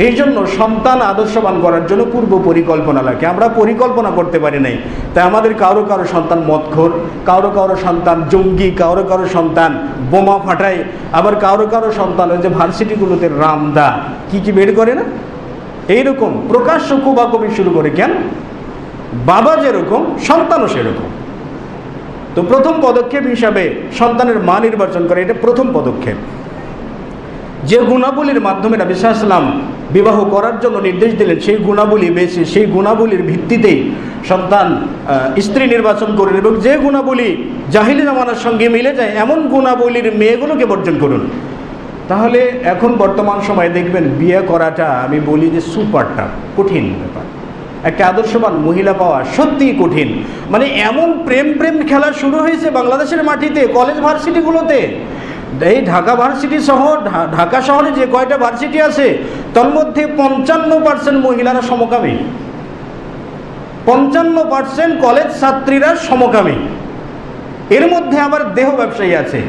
এই জন্য সন্তান আদর্শবান করার জন্য পূর্ব পরিকল্পনা লাগে। আমরা পরিকল্পনা করতে পারি নাই, তাই আমাদের কারো কারো সন্তান মদখোর, কারো কারো সন্তান জঙ্গি, কারো কারো সন্তান বোমা ফাটায়, আবার কারো কারো সন্তান ওই যে ভার্সিটিগুলোতে রামদা কি কি বের করে না, এইরকম প্রকাশ্য কোবাকবি শুরু করে। কেন? বাবা যেরকম সন্তানও সেরকম। তো প্রথম পদক্ষেপ হিসাবে সন্তানের মা নির্বাচন করে, এটা প্রথম পদক্ষেপ। যে গুণাবলীর মাধ্যমে নবী সাল্লাল্লাহু আলাইহি ওয়াসাল্লাম বিবাহ করার জন্য নির্দেশ দিলেন, সেই গুণাবলী বেশি, সেই গুণাবলীর ভিত্তিতেই সন্তান স্ত্রী নির্বাচন করুন, এবং যে গুণাবলী জাহিলি জামানার সঙ্গে মিলে যায় এমন গুণাবলীর মেয়েগুলোকে বর্জন করুন। তাহলে এখন বর্তমান সময়ে দেখবেন বিয়ে করাটা, আমি বলি যে সুপার টাফ, কঠিন ব্যাপার। একটা আদর্শবান মহিলা পাওয়া সত্যিই কঠিন। মানে এমন প্রেম খেলা শুরু হয়েছে বাংলাদেশের মাটিতে, কলেজ ভার্সিটিগুলোতে। এই ঢাকা ভার্সিটি সহ ঢাকা শহরে যে কয়টা ভার্সিটি আছে তার মধ্যে 55% মহিলারা সমকামী, 55% কলেজ ছাত্রীরা সমকামী। এর মধ্যে আবার দেহ ব্যবসায়ী আছে,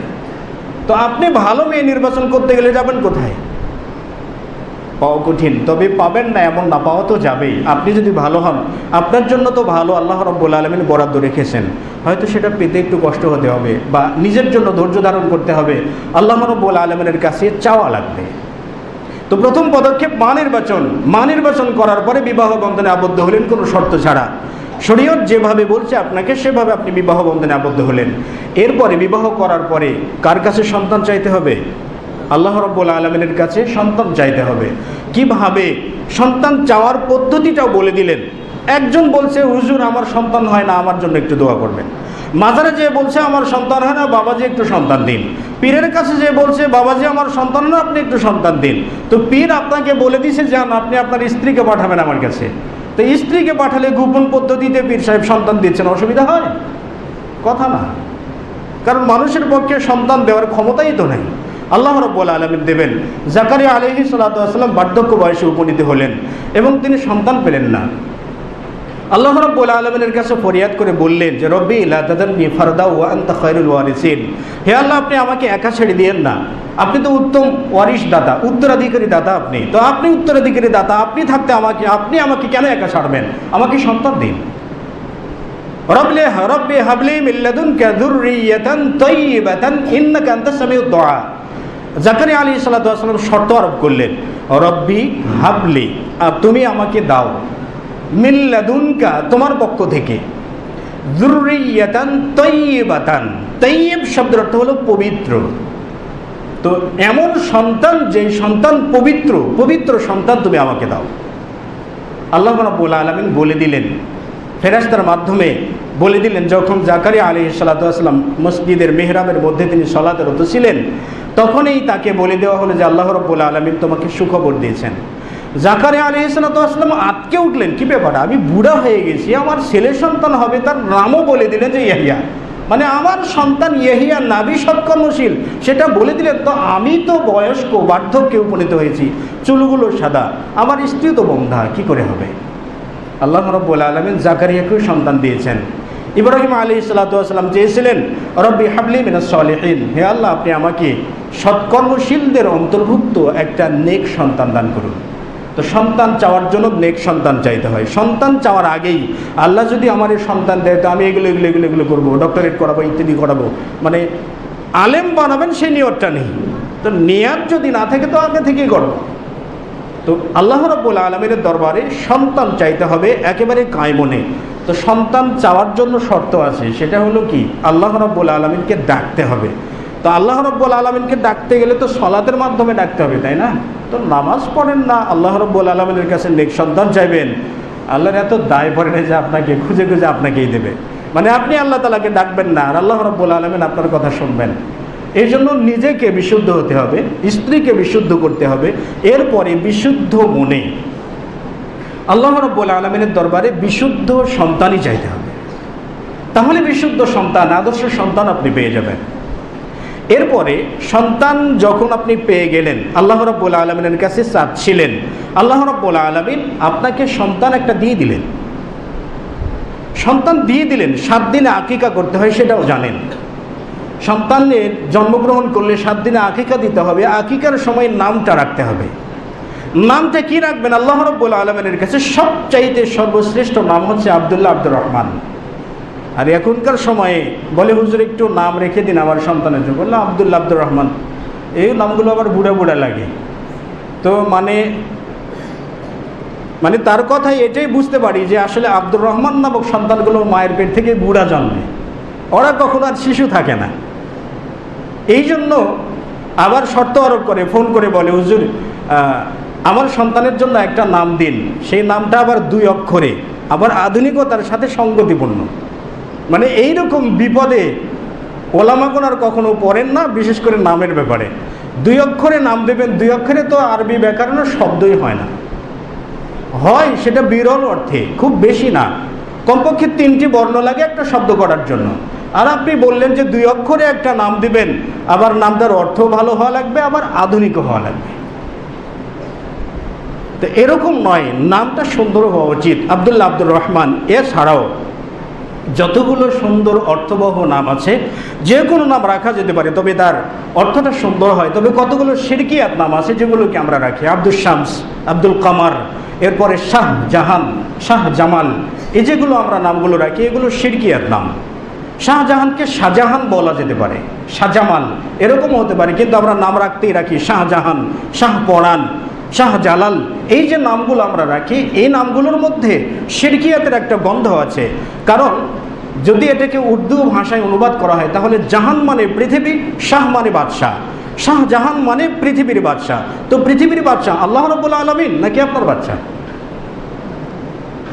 তো আপনি ভালো মেয়ে নির্বাচন করতে গেলে যাবেন কোথায়? পাওয়া কঠিন, তবে পাবেন না এমন না, পাওয়া তো যাবেই। আপনি যদি ভালো হন, আপনার জন্য তো ভালো আল্লাহ রাব্বুল আলামিন বরাদ্দ রেখেছেন, হয়তো সেটা পেতে একটু কষ্ট হতে হবে বা নিজের জন্য ধৈর্য ধারণ করতে হবে, আল্লাহ রাব্বুল আলামিনের কাছে চাওয়া লাগবে। তো প্রথম পদক্ষেপ মা নির্বাচন করার পরে বিবাহ বন্ধনে আবদ্ধ হলেন কোনো শর্ত ছাড়া। শরীয়ত যেভাবে বলছে আপনাকে সেভাবে আপনি বিবাহ বন্ধনে আবদ্ধ হলেন। এরপরে বিবাহ করার পরে কার কাছে সন্তান চাইতে হবে? আল্লাহ রাব্বুল আলামিনের কাছে সন্তান চাইতে হবে। কিভাবে সন্তান চাওয়ার পদ্ধতিটাও বলে দিলেন। একজন বলছে, হুজুর আমার সন্তান হয় না, আমার জন্য একটু দোয়া করবেন। মাজারে যে বলছে আমার সন্তান হয় না, বাবাজি একটু সন্তান দিন। পীরের কাছে যে বলছে, বাবাজি আমার সন্তান হয় না, আপনি একটু সন্তান দিন। তো পীর আপনাকে বলে দিছে, যান আপনি আপনার স্ত্রীকে পাঠাবেন আমার কাছে। তো স্ত্রীকে পাঠালে গোপন পদ্ধতিতে পীর সাহেব সন্তান দিচ্ছেন, অসুবিধা হয়? কথা না, কারণ মানুষের পক্ষে সন্তান দেওয়ার ক্ষমতাই তো নেই, আল্লাহ রাব্বুল আলামিন দেবেন। জাকারিয়া আলাইহিস সালাতু ওয়াস সালাম বার্ধক্য বয়সে উপনীত হলেন এবং তিনি সন্তান পেলেন না। আল্লাহ রাব্বুল আলামিনের কাছে ফরিয়াদ করে বললেন যে রব্বি লা তাযারনি ফারদা ওয়া আনতা খায়রুল ওয়ারিসিন, হে আল্লাহ আপনি আমাকে একা ছেড়ে দিয়েন না, আপনি তো উত্তম ওয়ারিস দাতা, উত্তরাধিকারী দাতা। আপনি তো উত্তরাধিকারী দাতা, আপনি থাকতে আপনি আমাকে কেন একা ছাড়বেন? আমাকে সন্তান দিন। রব্বি হাবলি মিন লাদুনকা যুররিয়াতান তাইয়্যিবাতান ইন্নাকা আনতাস সামিউদ দুআ। জাকারিয়া আলাইহিস সালাতু ওয়াস সালাম শর্ত আরোপ করলেন, রব্বি হাবলি, তুমি আমাকে দাও, মিন লাদুনকা তোমার পক্ষ থেকে, যুররিয়াতান তাইয়্যিবাতান, তাইয়্যিব শব্দের অর্থ হলো পবিত্র। তো এমন সন্তান যে সন্তান পবিত্র, পবিত্র সন্তান তুমি আমাকে দাও। আল্লাহ রাব্বুল আলামিন বলে দিলেন, ফেরেশতার মাধ্যমে বলে দিলেন। যখন জাকারিয়া আলাইহিস সালাতু ওয়াস সালাম মসজিদের মিহরাবের মধ্যে তিনি সালাতেরত ছিলেন, তখনই তাকে বলে দেওয়া হলো যে আল্লাহ রাব্বুল আলামিন তোমাকে সুখবর দিয়েছেন। জাকারিয়া আলাইহিস সালাতু ওয়াস সালাম আটকে উঠলেন, কি ব্যাপার, আমি বুড়া হয়ে গেছি, আমার ছেলে সন্তান হবে, তার নামও বলে দিলেন যে ইয়াহিয়া, মানে আমার সন্তান ইয়াহিয়া নাবী সৎকর্মশীল, সেটা বলে দিলেন। তো আমি তো বয়স্ক, বার্ধক্যে উপনীত হয়েছি, চুলগুলো সাদা, আমার স্ত্রী তো বন্ধা, কি করে হবে? আল্লাহ রাব্বুল আলামিন জাকারিয়াকেও সন্তান দিয়েছেন। ইব্রাহিম আলাইহিস সালাতু ওয়াস সালাম চেয়েছিলেন, রব্বি হাবলি মিনাস সলিহিন, হে আল্লাহ আপনি আমাকে সৎকর্মশীলদের অন্তর্ভুক্ত একটা নেক সন্তান দান করুন। তো সন্তান চাওয়ার জন্য নেক সন্তান চাইতে হয়। সন্তান চাওয়ার আগেই আল্লাহ যদি আমার এই সন্তান দেয়, তো আমি এগুলো করবো, ডক্টরেট করাবো, ইত্যাদি করাবো, মানে আলেম বানাবেন সেই নিয়তটা নেই। তো নিয়ত যদি না থাকে তো আগে থেকেই করবো। তো আল্লাহ রাব্বুল আলামিনের দরবারে সন্তান চাইতে হবে একেবারে কায়মনে। তো সন্তান চাওয়ার জন্য শর্ত আছে, সেটা হলো কি, আল্লাহ রাব্বুল আলামিনকে ডাকতে হবে। তো আল্লাহ রাব্বুল আলামিনকে ডাকতে গেলে তো সলাতের মাধ্যমে ডাকতে হবে, তাই না? তো নামাজ পড়েন না, আল্লাহ রাব্বুল আলামিনের কাছে নেক সন্তান চাইবেন, আল্লাহর এত দায় পড়ে না যে আপনাকে খুঁজে খুঁজে আপনাকেই দেবে। মানে আপনি আল্লাহ তাআলাকে ডাকবেন না আর আল্লাহ রাব্বুল আলামিন আপনার কথা শুনবেন। এই জন্য নিজেকে বিশুদ্ধ হতে হবে, স্ত্রীকে বিশুদ্ধ করতে হবে, এরপরে বিশুদ্ধ মনে আল্লাহ রাব্বুল আলামিনের দরবারে বিশুদ্ধ সন্তানই চাইতে হবে। তাহলে বিশুদ্ধ সন্তান, আদর্শ সন্তান আপনি পেয়ে যাবেন। এরপরে সন্তান যখন আপনি পেয়ে গেলেন, আল্লাহ রাব্বুল আলামিনের কাছে চাচ্ছিলেন, আল্লাহ রাব্বুল আলামিন আপনাকে সন্তান একটা দিয়ে দিলেন। সন্তান দিয়ে দিলেন, 7 দিনে আকিকা করতে হয় সেটাও জানেন। সন্তানের জন্মগ্রহণ করলে 7 দিনে আকিকা দিতে হবে। আকিকার সময় নামটা রাখতে হবে। নামটা কি রাখবেন? আল্লাহ রাব্বুল আলামিনের কাছে সবচাইতে সর্বশ্রেষ্ঠ নাম হচ্ছে আব্দুল্লাহ আব্দুর রহমান। আর এখনকার সময়ে বলে, হুজুর একটু নাম রেখে দিন আমার সন্তানের জন্য। বললাম আব্দুল্লাহ আব্দুর রহমান, এই নামগুলো আবার বুড়া বুড়া লাগে। তো মানে তার কথাই এটাই বুঝতে পারি যে আসলে আব্দুর রহমান নামক সন্তানগুলো মায়ের পেট থেকে বুড়া জন্মে, ওরা কখনো আর শিশু থাকে না। এই জন্য আবার শর্ত আরোপ করে, ফোন করে বলে, হুজুর আমার সন্তানের জন্য একটা নাম দিন, সেই নামটা আবার 2 অক্ষরে, আবার আধুনিকতার সাথে সঙ্গতিপূর্ণ। মানে এইরকম বিপদে ওলামাগণ আর কখনো পড়েন না, বিশেষ করে নামের ব্যাপারে। 2 অক্ষরে নাম দেবেন, 2 অক্ষরে তো আরবি ব্যাকরণের শব্দই হয় না, হয় সেটা বিরল অর্থে, খুব বেশি না, কমপক্ষে 3টি বর্ণ লাগে একটা শব্দ করার জন্য। আর আপনি বললেন যে 2 অক্ষরে একটা নাম দিবেন, আবার নামটার অর্থ ভালো হওয়া লাগবে, আবার আধুনিক হওয়া লাগবে। তো এরকম নয়, নামটা সুন্দর হওয়া উচিত। আব্দুল্লাহ আব্দুর রহমান এছাড়াও যতগুলো সুন্দর অর্থবহ নাম আছে যে কোনো নাম রাখা যেতে পারে, তবে তার অর্থটা সুন্দর হয়। তবে কতগুলো শিরকিয়াত নাম আছে যেগুলোকে আমরা রাখি, আব্দুল শামস, আব্দুল কামার, এরপরে শাহ জাহান, শাহ জামাল, এই যেগুলো আমরা নামগুলো রাখি এগুলো শিরকিয়াত নাম। শাহজাহানকে শাহজাহান বলা যেতে পারে, শাহজামাল এরকম হতে পারে, কিন্তু আমরা নাম রাখতেই রাখি শাহজাহান, শাহ পরাণ, শাহ জালাল। এই যে নামগুলো আমরা রাখি এই নামগুলোর মধ্যে শিরকিয়াতের একটা গন্ধ আছে। কারণ যদি এটাকে উর্দু ভাষায় অনুবাদ করা হয় তাহলে জাহান মানে পৃথিবী, শাহ মানে বাদশাহ, শাহজাহান মানে পৃথিবীর বাদশাহ। তো পৃথিবীর বাদশাহ আল্লাহ রাব্বুল আলামিন নাকি আপনার বাদশা?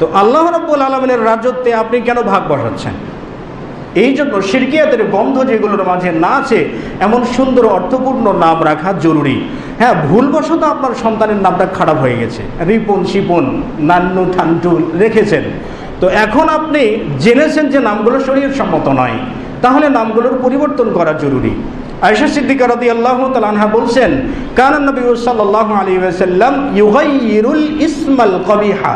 তো আল্লাহ রাব্বুল আলামিনের রাজত্বে আপনি কেন ভাগ বসাচ্ছেন? এই জন্য শিরকিয়াতের গন্ধ যেগুলোর মাঝে না আছে এমন সুন্দর অর্থপূর্ণ নাম রাখা জরুরি। হ্যাঁ, ভুলবশত আপনার সন্তানের নামটা খারাপ হয়ে গেছে, রিপন, শিপন, নান্নু, ঠান্টু রেখেছেন, তো এখন আপনি জেনেছেন যে নামগুলো শরীয়ত সম্মত নয়, তাহলে নামগুলোর পরিবর্তন করা জরুরি। আয়েশা সিদ্দিকা রাদিয়াল্লাহু তাআলা আনহা বলছেন, কানা নবী সাল্লাল্লাহু আলাইহি ওয়াসাল্লাম ইউগাইয়িরুল ইসমাল কবিহা,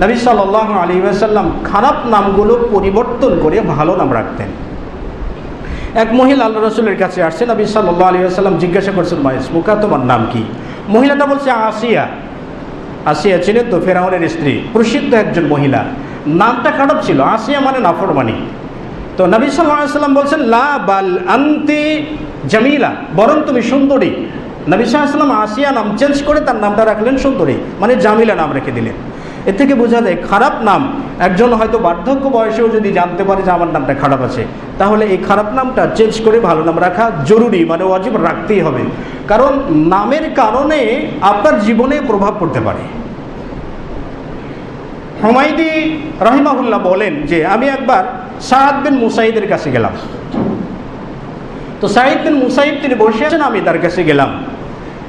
নবী সাল্লাল্লাহু আলাইহি ওয়াসাল্লাম খারাপ নামগুলো পরিবর্তন করে ভালো নাম রাখতেন। এক মহিলা আল্লাহ রাসূলের কাছে আসছে, নবী সাল্লাল্লাহু আলাইহি ওয়াসাল্লাম জিজ্ঞাসা করছেন, মা ইসমুকা, তোমার নাম কি? মহিলাটা বলছে আসিয়া। আসিয়া ছিলেন তো ফেরাউনের স্ত্রী, প্রসিদ্ধ একজন মহিলা, নামটা খারাপ ছিল, আসিয়া মানে নাফরমানি। তো নবী সাল্লাল্লাহু আলাইহি ওয়াসাল্লাম বলছেন, লা বাল আনতি জামিলা, বরং তুমি সুন্দরী। নবী সাল্লাল্লাহু আলাইহি ওয়াসাল্লাম আসিয়া নাম চেঞ্জ করে তার নামটা রাখলেন সুন্দরী, মানে জামিলা নাম রেখে দিলেন। এ থেকে বোঝা যায় খারাপ নাম একজন হয়তো বার্ধক্য বয়সেও যদি জানতে পারে যে আমার নামটা খারাপ আছে, তাহলে এই খারাপ নামটা চেঞ্জ করে ভালো নাম রাখা জরুরি, মানে ওয়াজিব রাখতেই হবে। কারণ নামের কারণে আপনার জীবনে প্রভাব পড়তে পারে। হুমায়দি রাহিমাহুল্লাহ বলেন যে আমি একবার সাঈদ বিন মুসাইদের কাছে গেলাম। তো সাঈদ বিন মুসাইব তিনি বসে আছেন, আমি তার কাছে গেলাম।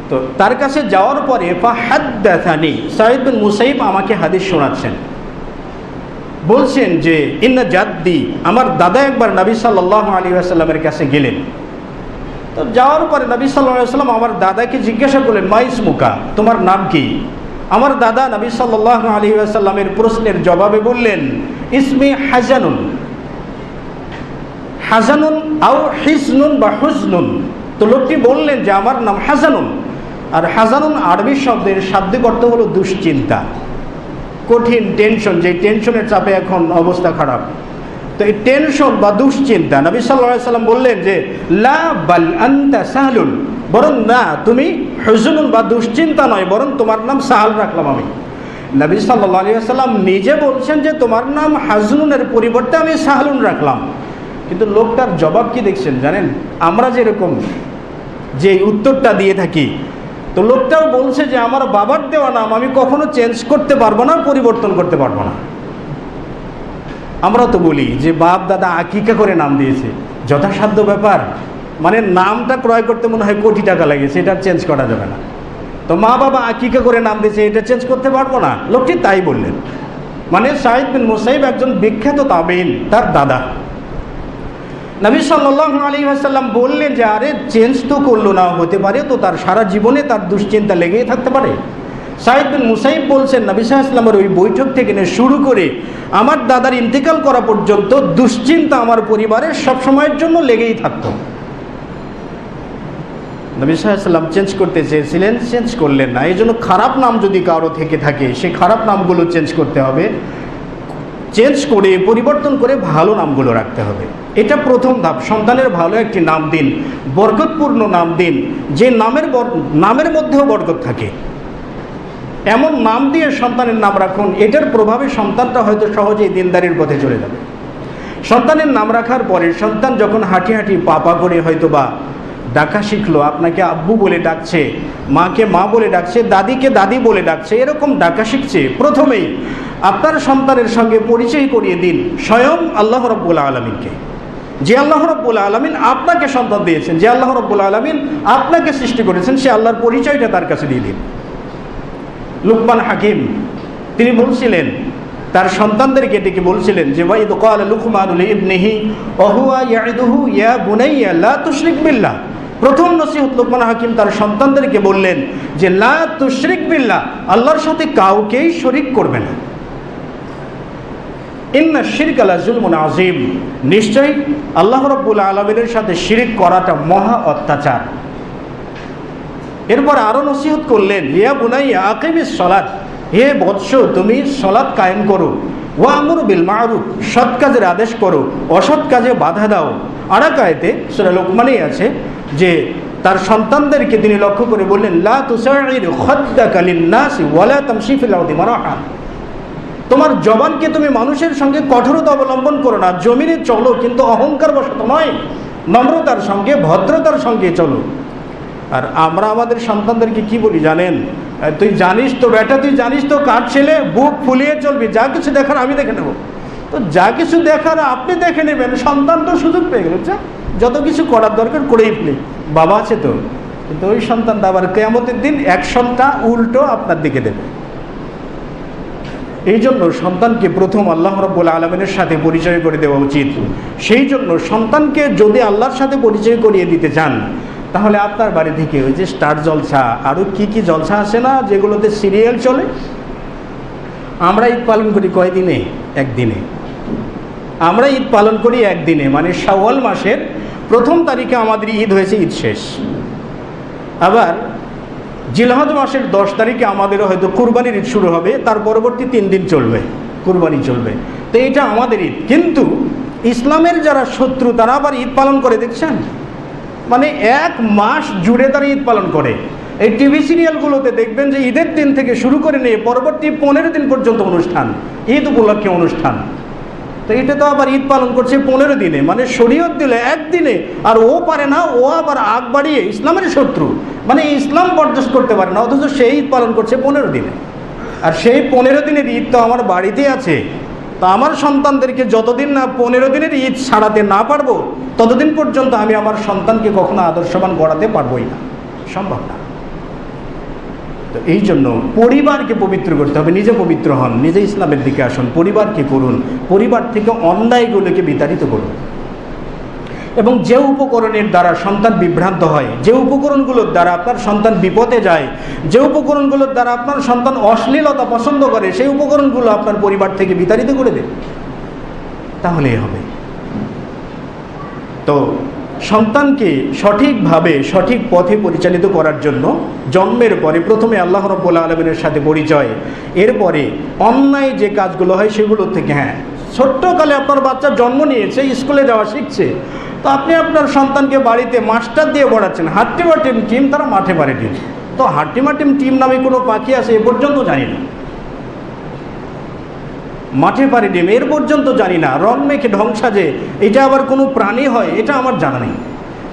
তো তার কাছে যাওয়ার পরে ফাহাদ্দাসানি, সাঈদ বিন মুসাইব আমাকে হাদিস শোনাচ্ছেন, বলছেন যে ইন্না জাদ্দি, আমার দাদা একবার নবী সাল্লাল্লাহু আলাইহি ওয়াসাল্লামের কাছে গেলেন। তো যাওয়ার পরে নবী সাল্লাল্লাহু আলাইহি ওয়াসাল্লাম আমার দাদাকে জিজ্ঞাসা করলেন, মা ইসমুকা, তোমার নাম কি? আমার দাদা নবী সাল্লাল্লাহু আলাইহি ওয়াসাল্লামের প্রশ্নের জবাবে বললেন, ইসমি হাজানুন, হাজানুন আও হিজনুন বা হুজনুন। তো লোকটি বললেন যে আমার নাম হাজানুন। আর হাজানুন আরবি শব্দের শাব্দিক অর্থ হলো দুশ্চিন্তা, কঠিন টেনশন, যে টেনশনের চাপে এখন অবস্থা খারাপ। তো এই টেনশন বা দুশ্চিন্তা, নবী সাল্লাল্লাহু আলাইহি ওয়াসাল্লাম বললেন যে লা বাল আনতা সাহলুন, বরং না তুমি হুজনুন বা দুশ্চিন্তা নয়, বরং তোমার নাম সাহাল রাখলাম আমি। নবী সাল্লাল্লাহু আলাইহি ওয়াসাল্লাম নিজে বলছেন যে তোমার নাম হাজনুনের পরিবর্তে আমি সাহলুন রাখলাম। কিন্তু লোকটার জবাব কি দেখছেন জানেন? আমরা যেরকম যে উত্তরটা দিয়ে থাকি, তো লোকটাও বলছে যে আমার বাবার দেওয়া নাম আমি কখনো চেঞ্জ করতে পারবো না, পরিবর্তন করতে পারবো না। আমরা তো বলি যে বাপ দাদা আকিকা করে নাম দিয়েছে, যথাসাধ্য ব্যাপার, মানে নামটা ক্রয় করতে মনে হয় কোটি টাকা লাগে, সেটা চেঞ্জ করা যাবে না। তো মা বাবা আকিকা করে নাম দিয়েছে, এটা চেঞ্জ করতে পারবো না, লোকটি তাই বললেন। মানে সাঈদ বিন মুসাইব একজন বিখ্যাত তাবেঈন, তার দাদা। নবী সাল্লাল্লাহু আলাইহি ওয়াসাল্লাম বললেন যে আরে চেঞ্জ তো করলো না, হতে পারে তো তার সারা জীবনে তার দুশ্চিন্তা লেগেই থাকতে পারে। সাঈদ বিন মুসাইব বলছেন নবী সাল্লাল্লাহু আলাইহি ওয়াসাল্লামের ওই বৈঠক থেকে নিয়ে শুরু করে আমার দাদার ইন্তেকাল করা পর্যন্ত দুশ্চিন্তা আমার পরিবারের সবসময়ের জন্য লেগেই থাকতো। নবী সাল্লাল্লাহু আলাইহি ওয়াসাল্লাম চেঞ্জ করতে চেয়েছিলেন, চেঞ্জ করলেন না। এই জন্য খারাপ নাম যদি কারো থেকে থাকে সেই খারাপ নামগুলো চেঞ্জ করতে হবে, চেঞ্জ করে পরিবর্তন করে ভালো নামগুলো রাখতে হবে। এটা প্রথম ধাপ। সন্তানের ভালো একটি নাম দিন, বরকতপূর্ণ নাম দিন, যে নামের মধ্যেও বরকত থাকে, এমন নাম দিয়ে সন্তানের নাম রাখুন। এটার প্রভাবে সন্তানটা হয়তো সহজেই দিনদারির পথে চলে যাবে। সন্তানের নাম রাখার পরে সন্তান যখন হাঁটি হাঁটি পা করে হয়তো বা ডাকা শিখলো, আপনাকে আব্বু বলে ডাকছে, মাকে মা বলে ডাকছে, দাদিকে দাদি বলে ডাকছে, এরকম ডাকা শিখছে, প্রথমেই আপনার সন্তানের সঙ্গে পরিচয় করিয়ে দিন স্বয়ং আল্লাহ রাব্বুল আলামিনকে। যে আল্লাহ রাব্বুল আলামিন আপনাকে সন্তান দিয়েছেন, যে আল্লাহ রাব্বুল আলামিন আপনাকে সৃষ্টি করেছেন, সে আল্লাহর পরিচয়টা তার কাছে দিয়ে দিন। লুকমান হাকিম তিনি বলছিলেন, তার সন্তানদেরকে ডেকে বলছিলেন যে ওয়াইদ ক্বালা লুকমানু লিইবনিহি ওয়া হুয়া ইয়াইদুহু ইয়া বুনাইয়া লা তুশরিক বিল্লাহ। প্রথম নসিহত লুকমান হাকিম তার সন্তানদেরকে বললেন যে লা তুশরিক বিল্লাহ, আল্লাহর সাথে কাউকেই শরীক করবে না। ইন্না শিরকা লাযুলমুন আযীম, নিশ্চয়ই আল্লাহ রাব্বুল আলামিনের সাথে শিরক করাটা মহা অত্যাচার। এরপর আরো নসিহত করলেন, ইয়া বুনাইয়া আকিমিস সালাত, হে বৎস তুমি সালাত কায়েম করো, ওয়া আমরু বিল মা'রুফ, সৎ কাজের আদেশ করো, অসৎ কাজে বাধা দাও। আরেক আয়াতে সূরা লোকমানেই আছে যে তার সন্তানদেরকে তিনি লক্ষ্য করে বললেন, লা তুসাইর খাদ্দাকা লিন-নাসি ওয়ালা তামশি ফিল আরদি মারাহা, তোমার জবানকে তুমি মানুষের সঙ্গে কঠোরতা অবলম্বন করো না, জমিনে চলো কিন্তু অহংকার বশত নয়, নম্রতার সঙ্গে ভদ্রতার সঙ্গে চলো। আর আমরা আমাদের সন্তানদেরকে কি বলি জানেন? তুই জানিস তো বেটা, তুই জানিস তো কার ছেলে, বুক ফুলিয়ে চলবি, যা কিছু দেখার আমি দেখে নেব। তো যা কিছু দেখার আপনি দেখে নেবেন, সন্তান তো সুযোগ পেয়ে গেল, যত কিছু করার দরকার করেই ফেলে, বাবা আছে তো। কিন্তু ওই সন্তানটা আবার কিয়ামতের দিন অ্যাকশনটা উল্টো আপনার দিকে দেবে। এই জন্য সন্তানকে প্রথম আল্লাহ রাব্বুল আলামিনের সাথে পরিচয় করে দেওয়া উচিত। সেই জন্য সন্তানকে যদি আল্লাহর সাথে পরিচয় করিয়ে দিতে চান, তাহলে আপনার বাড়ি থেকে ওই যে স্টার জলসা, আরও কি কি জলসা আসে না যেগুলোতে সিরিয়াল চলে, আমরা ঈদ পালন করি কয়দিনে? একদিনে। আমরা ঈদ পালন করি একদিনে, মানে শাওয়াল মাসের প্রথম তারিখে আমাদের ঈদ হয়েছে, ঈদ শেষ। আবার জিলহজ মাসের 10 তারিখে আমাদের হয়তো কুরবানির ঈদ শুরু হবে, তার পরবর্তী 3 দিন চলবে কুরবানি চলবে। তো এটা আমাদের ঈদ। কিন্তু ইসলামের যারা শত্রু তারা আবার ঈদ পালন করে, দেখছেন? মানে 1 মাস জুড়ে তারা ঈদ পালন করে। এই টিভি সিরিয়ালগুলোতে দেখবেন যে ঈদের দিন থেকে শুরু করে নিয়ে পরবর্তী 15 দিন পর্যন্ত অনুষ্ঠান, ঈদ উপলক্ষে অনুষ্ঠান। তো এটা তো আবার ঈদ পালন করছে 15 দিনে, মানে শরীয়ত দিলে একদিনে, আর ও পারে না, ও আবার আগ বাড়িয়ে ইসলামের শত্রু, মানে ইসলাম বরদাস্ত করতে পারে না, অথচ সেই ঈদ পালন করছে 15 দিনে। আর সেই 15 দিনের ঈদ তো আমার বাড়িতেই আছে। তো আমার সন্তানদেরকে যতদিন না 15 দিনের ঈদ ছাড়াতে না পারবো, ততদিন পর্যন্ত আমি আমার সন্তানকে কখনো আদর্শবান গড়াতে পারবোই না, সম্ভব না। তো এই জন্য পরিবারকে পবিত্র করতে হবে। নিজে পবিত্র হন, নিজে ইসলামের দিকে আসুন, পরিবারকে করুন, পরিবার থেকে অন্যায়গুলোকে বিতাড়িত করুন। এবং যে উপকরণের দ্বারা সন্তান বিভ্রান্ত হয়, যে উপকরণগুলোর দ্বারা আপনার সন্তান বিপদে যায়, যে উপকরণগুলোর দ্বারা আপনার সন্তান অশ্লীলতা পছন্দ করে, সেই উপকরণগুলো আপনার পরিবার থেকে বিতাড়িত করে দেন, তাহলেই হবে। তো সন্তানকে সঠিকভাবে সঠিক পথে পরিচালিত করার জন্য জন্মের পরে প্রথমে আল্লাহ রাব্বুল আলামিনের সাথে পরিচয়, এরপরে অন্যায় যে কাজগুলো হয় সেগুলো থেকে, ছোট্টকালে আপনার বাচ্চা জন্ম নিয়েছে, স্কুলে যাওয়া শিখছে, তো আপনি আপনার সন্তানকে বাড়িতে মাস্টার দিয়ে পড়াচ্ছেন, হাট্টিমাটিম টিম, তারা মাঠে পারে টিম। তো হাট্টিমাটিম টিম নামে কোনো পাখি আছে এ পর্যন্ত জানি না, মাঠে পারে ডিম এর পর্যন্ত জানি না, রং মেখে ঢং সাজে এটা আবার কোনো প্রাণী হয় এটা আমার জানা নেই।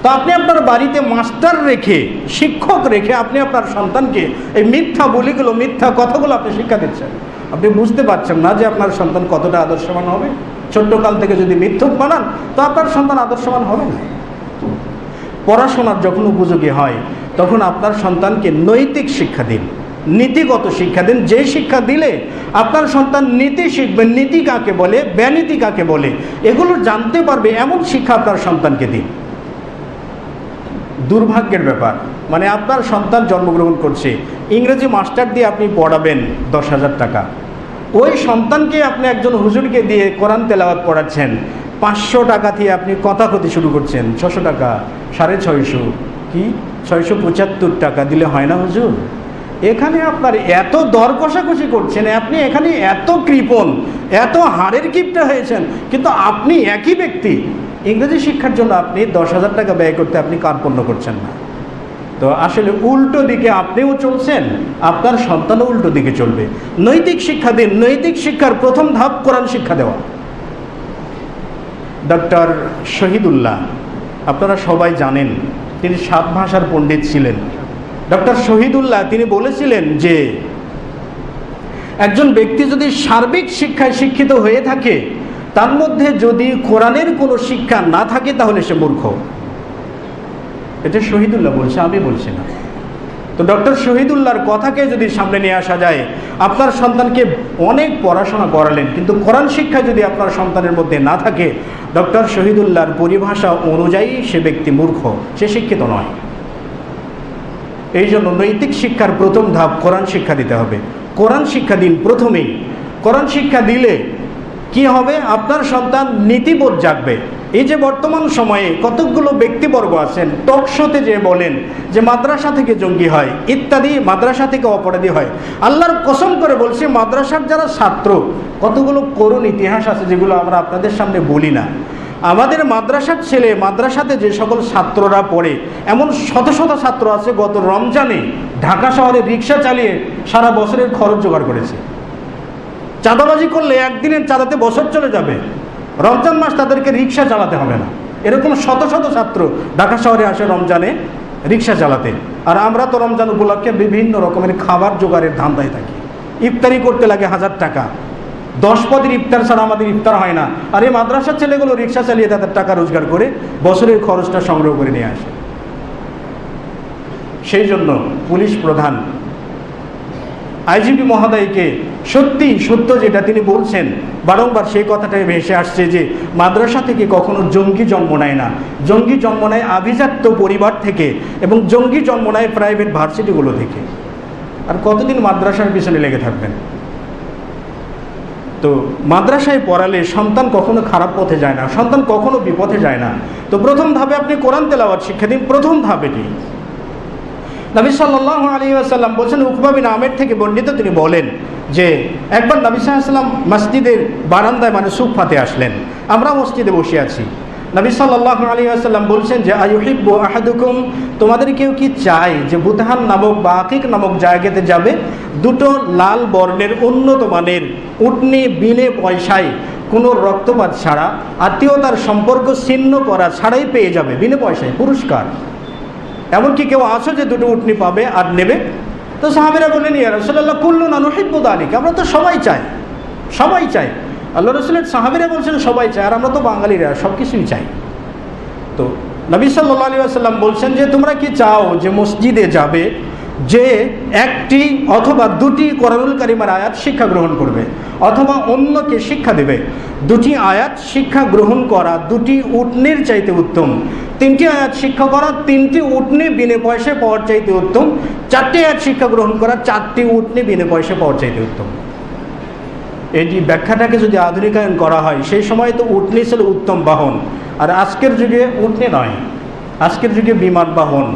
তো আপনি আপনার বাড়িতে মাস্টার রেখে, শিক্ষক রেখে আপনি আপনার সন্তানকে এই মিথ্যা বলিগুলো, মিথ্যা কথাগুলো আপনি শিক্ষা দিচ্ছেন। আপনি বুঝতে পারছেন না যে আপনার সন্তান কতটা আদর্শবান হবে। ছোট্টকাল থেকে যদি মিথ্যুক বানান তো আপনার সন্তান আদর্শবান হবে না। পড়াশোনার যখন উপযোগী হয় তখন আপনার সন্তানকে নৈতিক শিক্ষা দিন, নীতিগত শিক্ষা দিন। যে শিক্ষা দিলে আপনার সন্তান নীতি শিখবে, নীতি কাকে বলে, ব্যানীতি কাকে বলে, এগুলো জানতে পারবে, এমন শিক্ষা আপনার সন্তানকে দিন। দুর্ভাগ্যের ব্যাপার, মানে আপনার সন্তান জন্মগ্রহণ করছে, ইংরেজি মাস্টার দিয়ে আপনি পড়াবেন 10,000 টাকা, ওই সন্তানকে আপনি একজন হুজুরকে দিয়ে কোরআন তেলাওয়াত পড়াচ্ছেন, 500 টাকা দিয়ে আপনি কথাকথি শুরু করছেন, 600 টাকা, 650, কি 675 টাকা দিলে হয় না হুজুর? এখানে আপনার এত দর কষাকষি করছেন, আপনি এখানে এত কৃপণ, এত হাড়ের কিপটা হয়েছেন, কিন্তু আপনি একই ব্যক্তি ইংরেজি শিক্ষার জন্য আপনি 10,000 টাকা ব্যয় করতে আপনি কার্পণ্য করছেন না। তো আসলে উল্টো দিকে আপনিও চলছেন, আপনার সন্তানও উল্টো দিকে চলবে। নৈতিক শিক্ষা দিন। নৈতিক শিক্ষার প্রথম ধাপ কোরআন শিক্ষা দেওয়া। ডক্টর শহীদুল্লাহ, আপনারা সবাই জানেন তিনি 7 ভাষার পণ্ডিত ছিলেন। ডক্টর শহীদুল্লাহ তিনি বলেছিলেন যে একজন ব্যক্তি যদি সার্বিক শিক্ষায় শিক্ষিত হয়ে থাকে, তার মধ্যে যদি কোরআনের কোনো শিক্ষা না থাকে তাহলে সে মূর্খ। এটা শহীদুল্লাহ বলছে, আমি বলছি না। তো ডক্টর শহীদুল্লাহর কথাকে যদি সামনে নিয়ে আসা যায়, আপনার সন্তানকে অনেক পড়াশোনা করালেন, কিন্তু কোরআন শিক্ষা যদি আপনার সন্তানের মধ্যে না থাকে, ডক্টর শহীদুল্লাহর পরিভাষা অনুযায়ী সে ব্যক্তি মূর্খ, সে শিক্ষিত নয়। এই জন্য নৈতিক শিক্ষার প্রথম ধাপ কোরআন শিক্ষা দিতে হবে। কোরআন শিক্ষা দিন প্রথমেই। কোরআন শিক্ষা দিলে কি হবে? আপনার সন্তান নীতিবোধ জাগবে। এই যে বর্তমান সময়ে কতকগুলো ব্যক্তিবর্গ আছেন টক শোতে যে বলেন যে মাদ্রাসা থেকে জঙ্গি হয় ইত্যাদি, মাদ্রাসা থেকে অপরাধী হয়, আল্লাহর কসম করে বলছি মাদ্রাসার যারা ছাত্র, কতগুলো করুণ ইতিহাস আছে যেগুলো আমরা আপনাদের সামনে বলি না। আমাদের মাদ্রাসার ছেলে, মাদ্রাসাতে যে সকল ছাত্ররা পড়ে, এমন শত শত ছাত্র আছে গত রমজানে ঢাকা শহরে রিক্সা চালিয়ে সারা বছরের খরচ জোগাড় করেছে। চাঁদাবাজি করলে একদিনের চাঁদাতে বছর চলে যাবে, রমজান মাস তাদেরকে রিক্সা চালাতে হবে না। এরকম শত শত ছাত্র ঢাকা শহরে আসে রমজানে রিক্সা চালাতে। আর আমরা তো রমজান উপলক্ষে বিভিন্ন রকমের খাবার জোগাড়ের ধান্দায় থাকি। ইফতারি করতে লাগে 1000 টাকা, 10 পদের ইফতার ছাড়া আমাদের ইফতার হয় না। আর এই মাদ্রাসার ছেলেগুলো রিক্সা চালিয়ে তাদের টাকা রোজগার করে বছরের খরচটা সংগ্রহ করে নিয়ে আসে। সেই জন্য পুলিশ প্রধান আইজিপি মহোদয়কে সত্যি সত্য যেটা তিনি বলছেন, বারংবার সেই কথাটাই ভেসে আসছে যে মাদ্রাসা থেকে কখনো জঙ্গি জন্ম নেয় না, জঙ্গি জন্ম নেয় আভিজাত্য পরিবার থেকে এবং জঙ্গি জন্ম নেয় প্রাইভেট ভার্সিটিগুলো থেকে। আর কতদিন মাদ্রাসার পিছনে লেগে থাকবেন? তো মাদ্রাসায় পড়ালে সন্তান কখনো খারাপ পথে যায় না, সন্তান কখনো বিপথে যায় না। তো প্রথম ধাপে আপনি কোরআন তেলাওয়াত শিক্ষা দিন। প্রথম ধাপেটি নবী সাল্লাল্লাহু আলাইহি ওয়াসাল্লাম বলছেন, উকবা বিন আমের থেকে বর্ণিত, তিনি বলেন যে একবার নবী সাল্লাল্লাহু আলাইহি ওয়াসাল্লাম মসজিদের বারান্দায় মানে সুফাতে আসলেন, আমরা মসজিদে বসে আছি। নবী সাল্লাল্লাহু আলাইহি ওয়াসাল্লাম বলছেন যে আয়ুহিব্বু আহাদুকুম, তোমাদের কেউ কি চায় যে বুতহান নামক বা আকিক নামক জায়গাতে যাবে, দুটো লাল বর্ণের উন্নত মানের উটনি বিনে পয়সায় কোনো রক্তপাত ছাড়া, আত্মীয়তার সম্পর্ক ছিন্ন করা ছাড়াই পেয়ে যাবে বিনে পয়সায় পুরস্কার। এমনকি কেউ আছো যে দুটো উটনি পাবে আর নেবে? তো সাহাবীরা বললেন, ইয়া রাসূলুল্লাহ কুল্লুনা নুহিব্বু যালিকা, আমরা তো সবাই চাই, সবাই চাই। আল্লাহ রাসূলের সাহাবীরা বলছেন সবাই চায়, আর আমরা তো বাঙালিরা সব কিছুই চাই। তো নবী সাল্লাল্লাহু আলাইহি ওয়াসাল্লাম বলছেন যে তোমরা কি চাও যে মসজিদে যাবে, যে একটি অথবা দুটি কোরআনুল কারীমের আয়াত শিক্ষা গ্রহণ করবে অথবা অন্যকে শিক্ষা দেবে? দুটি আয়াত শিক্ষা গ্রহণ করা দুটি উটনির চাইতে উত্তম, 3টি আয়াত শিক্ষা করা 3টি উটনি বিনে পয়সায় পাওয়ার চাইতে উত্তম, 4টি আয়াত শিক্ষা গ্রহণ করা 4টি উটনি বিনে পয়সায় পাওয়ার চাইতে উত্তম। এই যে ব্যাখ্যাটাকে যদি আধুনিকায়ন করা হয়, সেই সময় তো উটনি ছিল উত্তম বাহন, আর আজকের যুগে উটনি নয়, আজকের যুগে বিমান বাহন,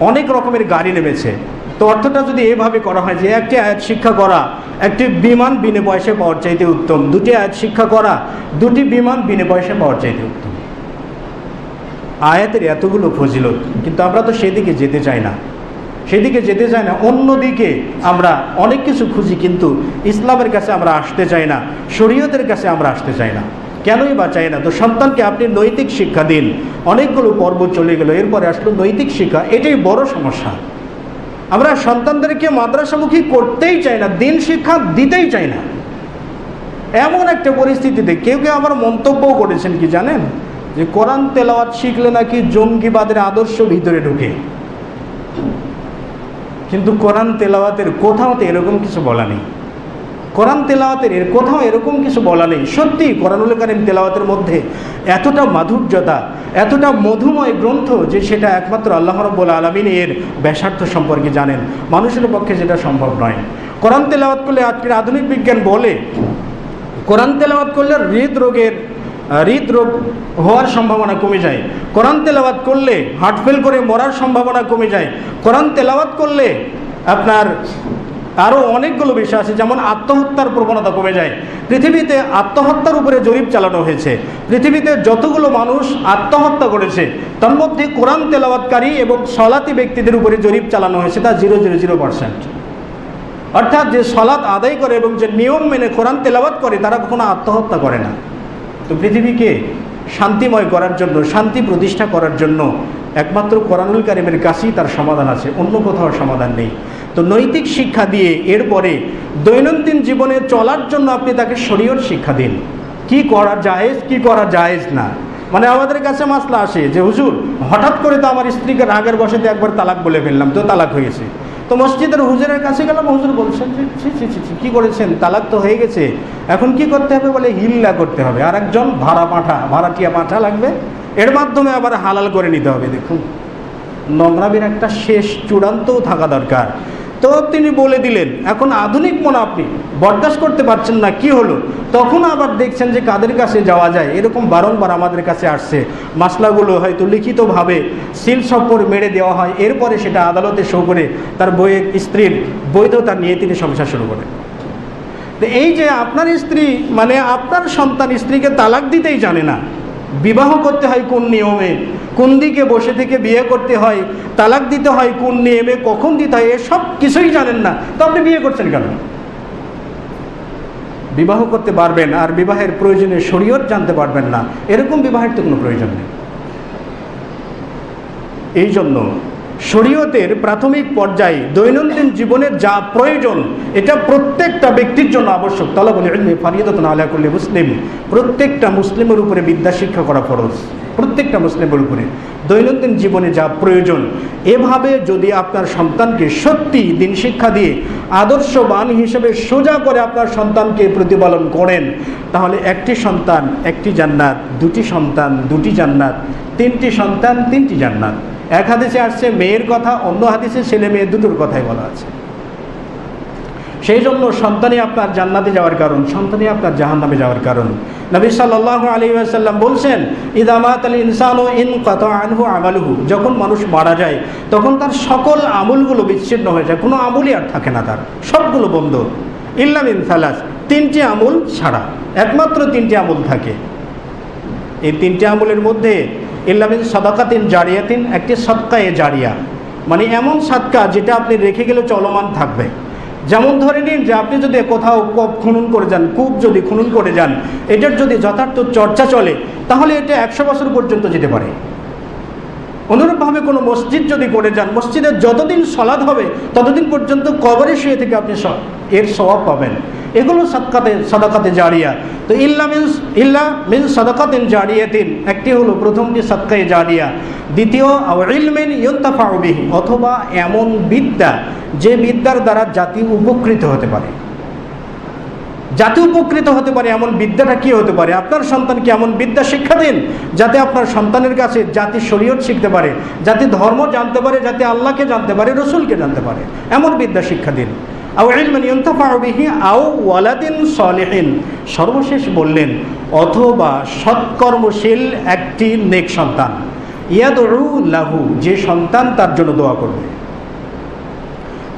অনেক রকমের গাড়ি নেমেছে। তো অর্থটা যদি এভাবে করা হয় যে একটি আয়াত শিক্ষা করা একটি বিমান বিনে পয়সায় পাওয়ার চাইতে উত্তম, দুটি আয়াত শিক্ষা করা দুটি বিমান বিনে পয়সায় পাওয়ার চাইতে উত্তম। আয়াতের এতগুলো ফজিলত, কিন্তু আমরা তো সেদিকে যেতে চাই না, সেদিকে যেতে চাই না, অন্যদিকে আমরা অনেক কিছু খুঁজি, কিন্তু ইসলামের কাছে আমরা আসতে চাই না, শরীয়তের কাছে আমরা আসতে চাই না। কেনই বা চাই না? তো সন্তানকে আপনি নৈতিক শিক্ষা দিন। অনেকগুলো পর্ব চলে গেল, এরপরে আসলো নৈতিক শিক্ষা। এটাই বড় সমস্যা। আমরা সন্তানদেরকে মাদ্রাসামুখী করতেই চাই না, দিন শিক্ষা দিতেই চাই না। এমন একটা পরিস্থিতিতে কেউ কেউ আবার মন্তব্যও করেছেন কি জানেন, যে কোরআন তেলাওয়াত শিখলে নাকি জঙ্গিবাদের আদর্শ ভিতরে ঢুকে। কিন্তু কোরআন তেলাওয়াতের কোথাও তো এরকম কিছু বলা নেই, কোরআন তেলাওয়াতের কোথাও এরকম কিছু বলা নেই। সত্যি কোরআনুল কারীম তেলাওয়াতের মধ্যে এতটা মাধুর্যতা, এতটা মধুময় গ্রন্থ যে সেটা একমাত্র আল্লাহ রাব্বুল আলামিন এর ব্যাসার্থ সম্পর্কে জানেন, মানুষের পক্ষে যেটা সম্ভব নয়। কোরআন তেলাওয়াত করলে আজকের আধুনিক বিজ্ঞান বলে কোরআন তেলাওয়াত করলে হৃদরোগ হওয়ার সম্ভাবনা কমে যায়, কোরআন তেলাওয়াত করলে হার্ট ফেল করে মরার সম্ভাবনা কমে যায়, কোরআন তেলাওয়াত করলে আপনার আরও অনেকগুলো বিষয় আছে, যেমন আত্মহত্যার প্রবণতা কমে যায়। পৃথিবীতে আত্মহত্যার উপরে জরিপ চালানো হয়েছে, পৃথিবীতে যতগুলো মানুষ আত্মহত্যা করেছে তার মধ্যে কোরআন তেলাওয়াতকারী এবং সলাতি ব্যক্তিদের উপরে জরিপ চালানো হয়েছে তা 0.00%। অর্থাৎ যে সলাত আদায় করে এবং যে নিয়ম মেনে কোরআন তেলাওয়াত করে তারা কখনো আত্মহত্যা করে না। তো পৃথিবীকে শান্তিময় করার জন্য, শান্তি প্রতিষ্ঠা করার জন্য একমাত্র কোরআনুল কারীমের কাছেই তার সমাধান আছে, অন্য কোথাও সমাধান নেই। তো নৈতিক শিক্ষা দিয়ে এরপরে দৈনন্দিন জীবনে চলার জন্য আপনি তাকে শরীয়ত শিক্ষা দিন, কি করা জায়েজ কি করা জায়েজ না। মানে আমাদের কাছে মাসলা আসে যে হুজুর হঠাৎ করে তো আমার স্ত্রীকে রাগের বশে একবার তালাক বলে ফেললাম, তো তালাক হয়েছে। তো মসজিদের হুজুরের কাছে গেলাম, হুজুর বলছেন যে কি করেছেন, তালাক তো হয়ে গেছে, এখন কি করতে হবে? বলে হিল্লা করতে হবে, আর একজন ভাড়াটিয়া পাঠা লাগবে, এর মাধ্যমে আবার হালাল করে নিতে হবে। দেখুন, নোংরামির একটা শেষ চূড়ান্তও থাকা দরকার। তো তিনি বলে দিলেন। এখন আধুনিক মনে আপনি বরদাস্ত করতে পারছেন না, কি হলো? তখন আবার দেখছেন যে কাদের কাছে যাওয়া যায়, এরকম বারংবার আমাদের কাছে আসছে। মাসলাগুলো হয়তো লিখিতভাবে সিল সপ্পর মেরে দেওয়া হয়, এরপরে সেটা আদালতে শো করে তার বইয়ের স্ত্রীর বৈধতা নিয়ে তিনি সংসার শুরু করেন। তো এই যে আপনার স্ত্রী মানে আপনার সন্তান স্ত্রীকে তালাক দিতেই জানে না, বিবাহ করতে হয় কোন নিয়মে, কোন দিকে বসে থেকে বিয়ে করতে হয়, তালাক দিতে হয় কোন নিয়মে, কখন দিতে হয়, এসব কিছুই জানেন না, তো আপনি বিয়ে করছেন কেন? বিবাহ করতে পারবেন আর বিবাহের প্রয়োজনে শরীয়ত জানতে পারবেন না, এরকম বিবাহের তো কোনো প্রয়োজন নেই। এই জন্য শরীয়তের প্রাথমিক পর্যায়ে দৈনন্দিন জীবনের যা প্রয়োজন এটা প্রত্যেকটা ব্যক্তির জন্য আবশ্যক। তালাবুল ইলমি ফারিদাতুন আলা কুল্লি মুসলিম, প্রত্যেকটা মুসলিমের উপরে বিদ্যা শিক্ষা করা ফরজ, প্রত্যেকটা মুসলিমের উপরে দৈনন্দিন জীবনে যা প্রয়োজন। এভাবে যদি আপনার সন্তানকে সত্যি দিন শিক্ষা দিয়ে আদর্শবান হিসেবে সোজা করে আপনার সন্তানকে প্রতিপালন করেন, তাহলে একটি সন্তান একটি জান্নাত, দুটি সন্তান দুটি জান্নাত, তিনটি সন্তান তিনটি জান্নাত। এক হাদিসে আসছে মেয়ের কথা, অন্য হাদিসে ছেলে মেয়ে দুটোর কথাই বলা আছে। সেই জন্য সন্তানই আপনার জান্নাতে যাওয়ার কারণ, সন্তানই আপনার জাহান্নামে যাওয়ার কারণ। নবী সাল্লাল্লাহু আলাইহি ওয়াসাল্লাম বলছেন, ইযা মাতাল ইনসানু ইনকাতা আনহু আমালুহু, যখন মানুষ মারা যায় তখন তার সকল আমলগুলো বিচ্ছিন্ন হয়ে যায়, কোনো আমলই আর থাকে না, তার সবগুলো বন্ধ। ইল্লা মিন সালাস, তিনটি আমল ছাড়া, একমাত্র তিনটি আমল থাকে। এই তিনটি আমলের মধ্যে ইল্লা মিন সাদাকাতিন জারিয়াতিন, একটি সদকায়ে জারিয়া, মানে এমন সাদকা যেটা আপনি রেখে গেলে চলমান থাকবে। যেমন ধরে নিন যে আপনি যদি কোথাও কূপ খনন করে যান, কূপ যদি খনন করে যান, এটার যদি যথার্থ চর্চা চলে তাহলে এটা 100 বছর পর্যন্ত যেতে পারে। অনুরূপভাবে কোনো মসজিদ যদি করে যান, মসজিদের যতদিন সালাত হবে ততদিন পর্যন্ত কবরে শুয়ে থেকে আপনি এর সওয়াব পাবেন। এগুলো সাদাকাতে জারিয়া। তো ইল্লা মিন সাদাকাতিন জারিয়াতিন, একটি হলো প্রথমটি সাদকায়ে জারিয়া, দ্বিতীয় আও ইলমিন ইউনতাফাউ বিহি, অথবা এমন বিদ্যা যে বিদ্যার দ্বারা জাতি উপকৃত হতে পারে। জাতি উপকৃত হতে পারে এমন বিদ্যাটা কি হতে পারে? আপনার সন্তানকে এমন বিদ্যা শিক্ষা দিন যাতে আপনার সন্তানের কাছে জাতি শরীয়ত শিখতে পারে, জাতি ধর্ম জানতে পারে, জাতি আল্লাহকে জানতে পারে, রসুলকে জানতে পারে, এমন বিদ্যা শিক্ষা দিন। আও ইলমিন ইউনতাফাউ বিহি আও ওয়ালাদিন সালিহিন, সর্বশেষ বললেন অথবা সৎকর্মশীল একটি নেক সন্তান, ইয়াদউ লাহু, যে সন্তান তার জন্য দোয়া করবে।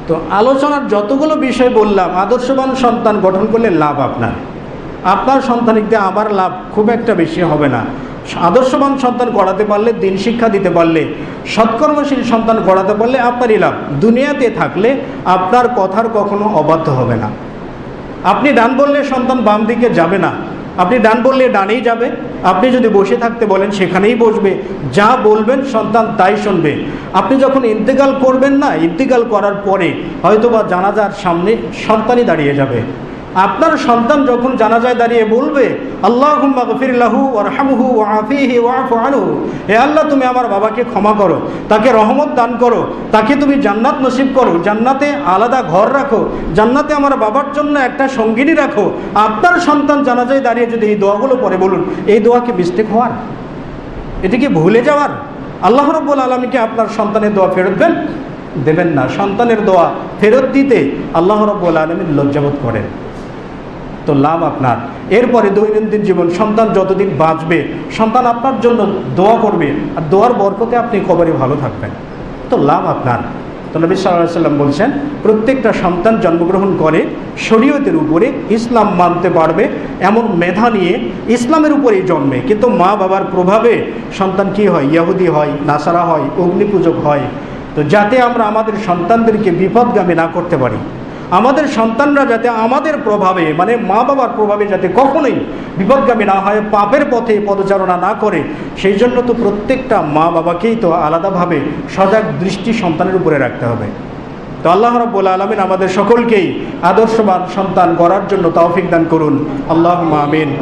তো আলোচনার যতগুলো বিষয় বললাম, আদর্শবান সন্তান গঠন করলে লাভ আপনার সন্তানিকতে আমার লাভ খুব একটা বেশি হবে না। আদর্শবান সন্তান গড়াতে পারলে, দিন শিক্ষা দিতে পারলে, সৎকর্মশীল সন্তান গড়াতে পারলে আপনারই লাভ। দুনিয়াতে থাকলে আপনার কথার কখনো অবাধ্য হবে না। আপনি ডান বললে সন্তান বাম দিকে যাবে না, আপনি ডান বললে ডানেই যাবে, আপনি যদি বসে থাকতে বলেন সেখানেই বসবে, যা বলবেন সন্তান তাই শুনবে। আপনি যখন ইন্তেকাল করবেন না, ইন্তেকাল করার পরে হয়তোবা জানাজার সামনে সন্তানই দাঁড়িয়ে যাবে। আপনার সন্তান যখন জানাজায় দাঁড়িয়ে বলবে আল্লাহুম্মা গফির লাহু ওয়ারহামহু ওয়াআফিহি ওয়া'ফু আনহু, হে আল্লাহ তুমি আমার বাবাকে ক্ষমা করো, তাকে রহমত দান করো, তাকে তুমি জান্নাত নসিব করো, জান্নাতে আলাদা ঘর রাখো, জান্নাতে আমার বাবার জন্য একটা সঙ্গিনী রাখো। আপনার সন্তান জানাজায় দাঁড়িয়ে যদি এই দোয়াগুলো পড়ে, বলুন এই দোয়া কি মিস্টেক হওয়ার? এটা কি ভুলে যাওয়ার? আল্লাহ রাব্বুল আলামিন কি আপনার সন্তানের দোয়া ফেরত দেবেন না। সন্তানের দোয়া ফেরত দিতে আল্লাহ রাব্বুল আলামিন লজ্জাবোধ করেন। তো লাভ আপনার। এরপরে দৈনন্দিন জীবন, সন্তান যতদিন বাঁচবে সন্তান আপনার জন্য দোয়া করবে, আর দোয়ার বরকতে আপনি কবরে ভালো থাকবেন, তো লাভ আপনার। তো নবী সাল্লাল্লাহু আলাইহি ওয়াসাল্লাম বলছেন প্রত্যেকটা সন্তান জন্মগ্রহণ করে শরীয়তের উপরে, ইসলাম মানতে পারবে এমন মেধা নিয়ে ইসলামের উপরেই জন্মে, কিন্তু মা বাবার প্রভাবে সন্তান কি হয়? ইহুদি হয়, নাসারা হয়, অগ্নিপূজক হয়। তো যাতে আমরা আমাদের সন্তানদেরকে বিপদগামী না করতে পারি, আমাদের সন্তানরা যাতে আমাদের প্রভাবে মানে মা বাবার প্রভাবে যাতে কখনোই বিপদগামী না হয়, পাপের পথে পদচারণা না করে, সেই জন্য তো প্রত্যেকটা মা বাবাকেই তো আলাদাভাবে সজাগ দৃষ্টি সন্তানের উপরে রাখতে হবে। তো আল্লাহ রাব্বুল আলামিন আমাদের সকলকেই আদর্শবান সন্তান গড়ার জন্য তৌফিক দান করুন। আল্লাহুম্মা আমিন।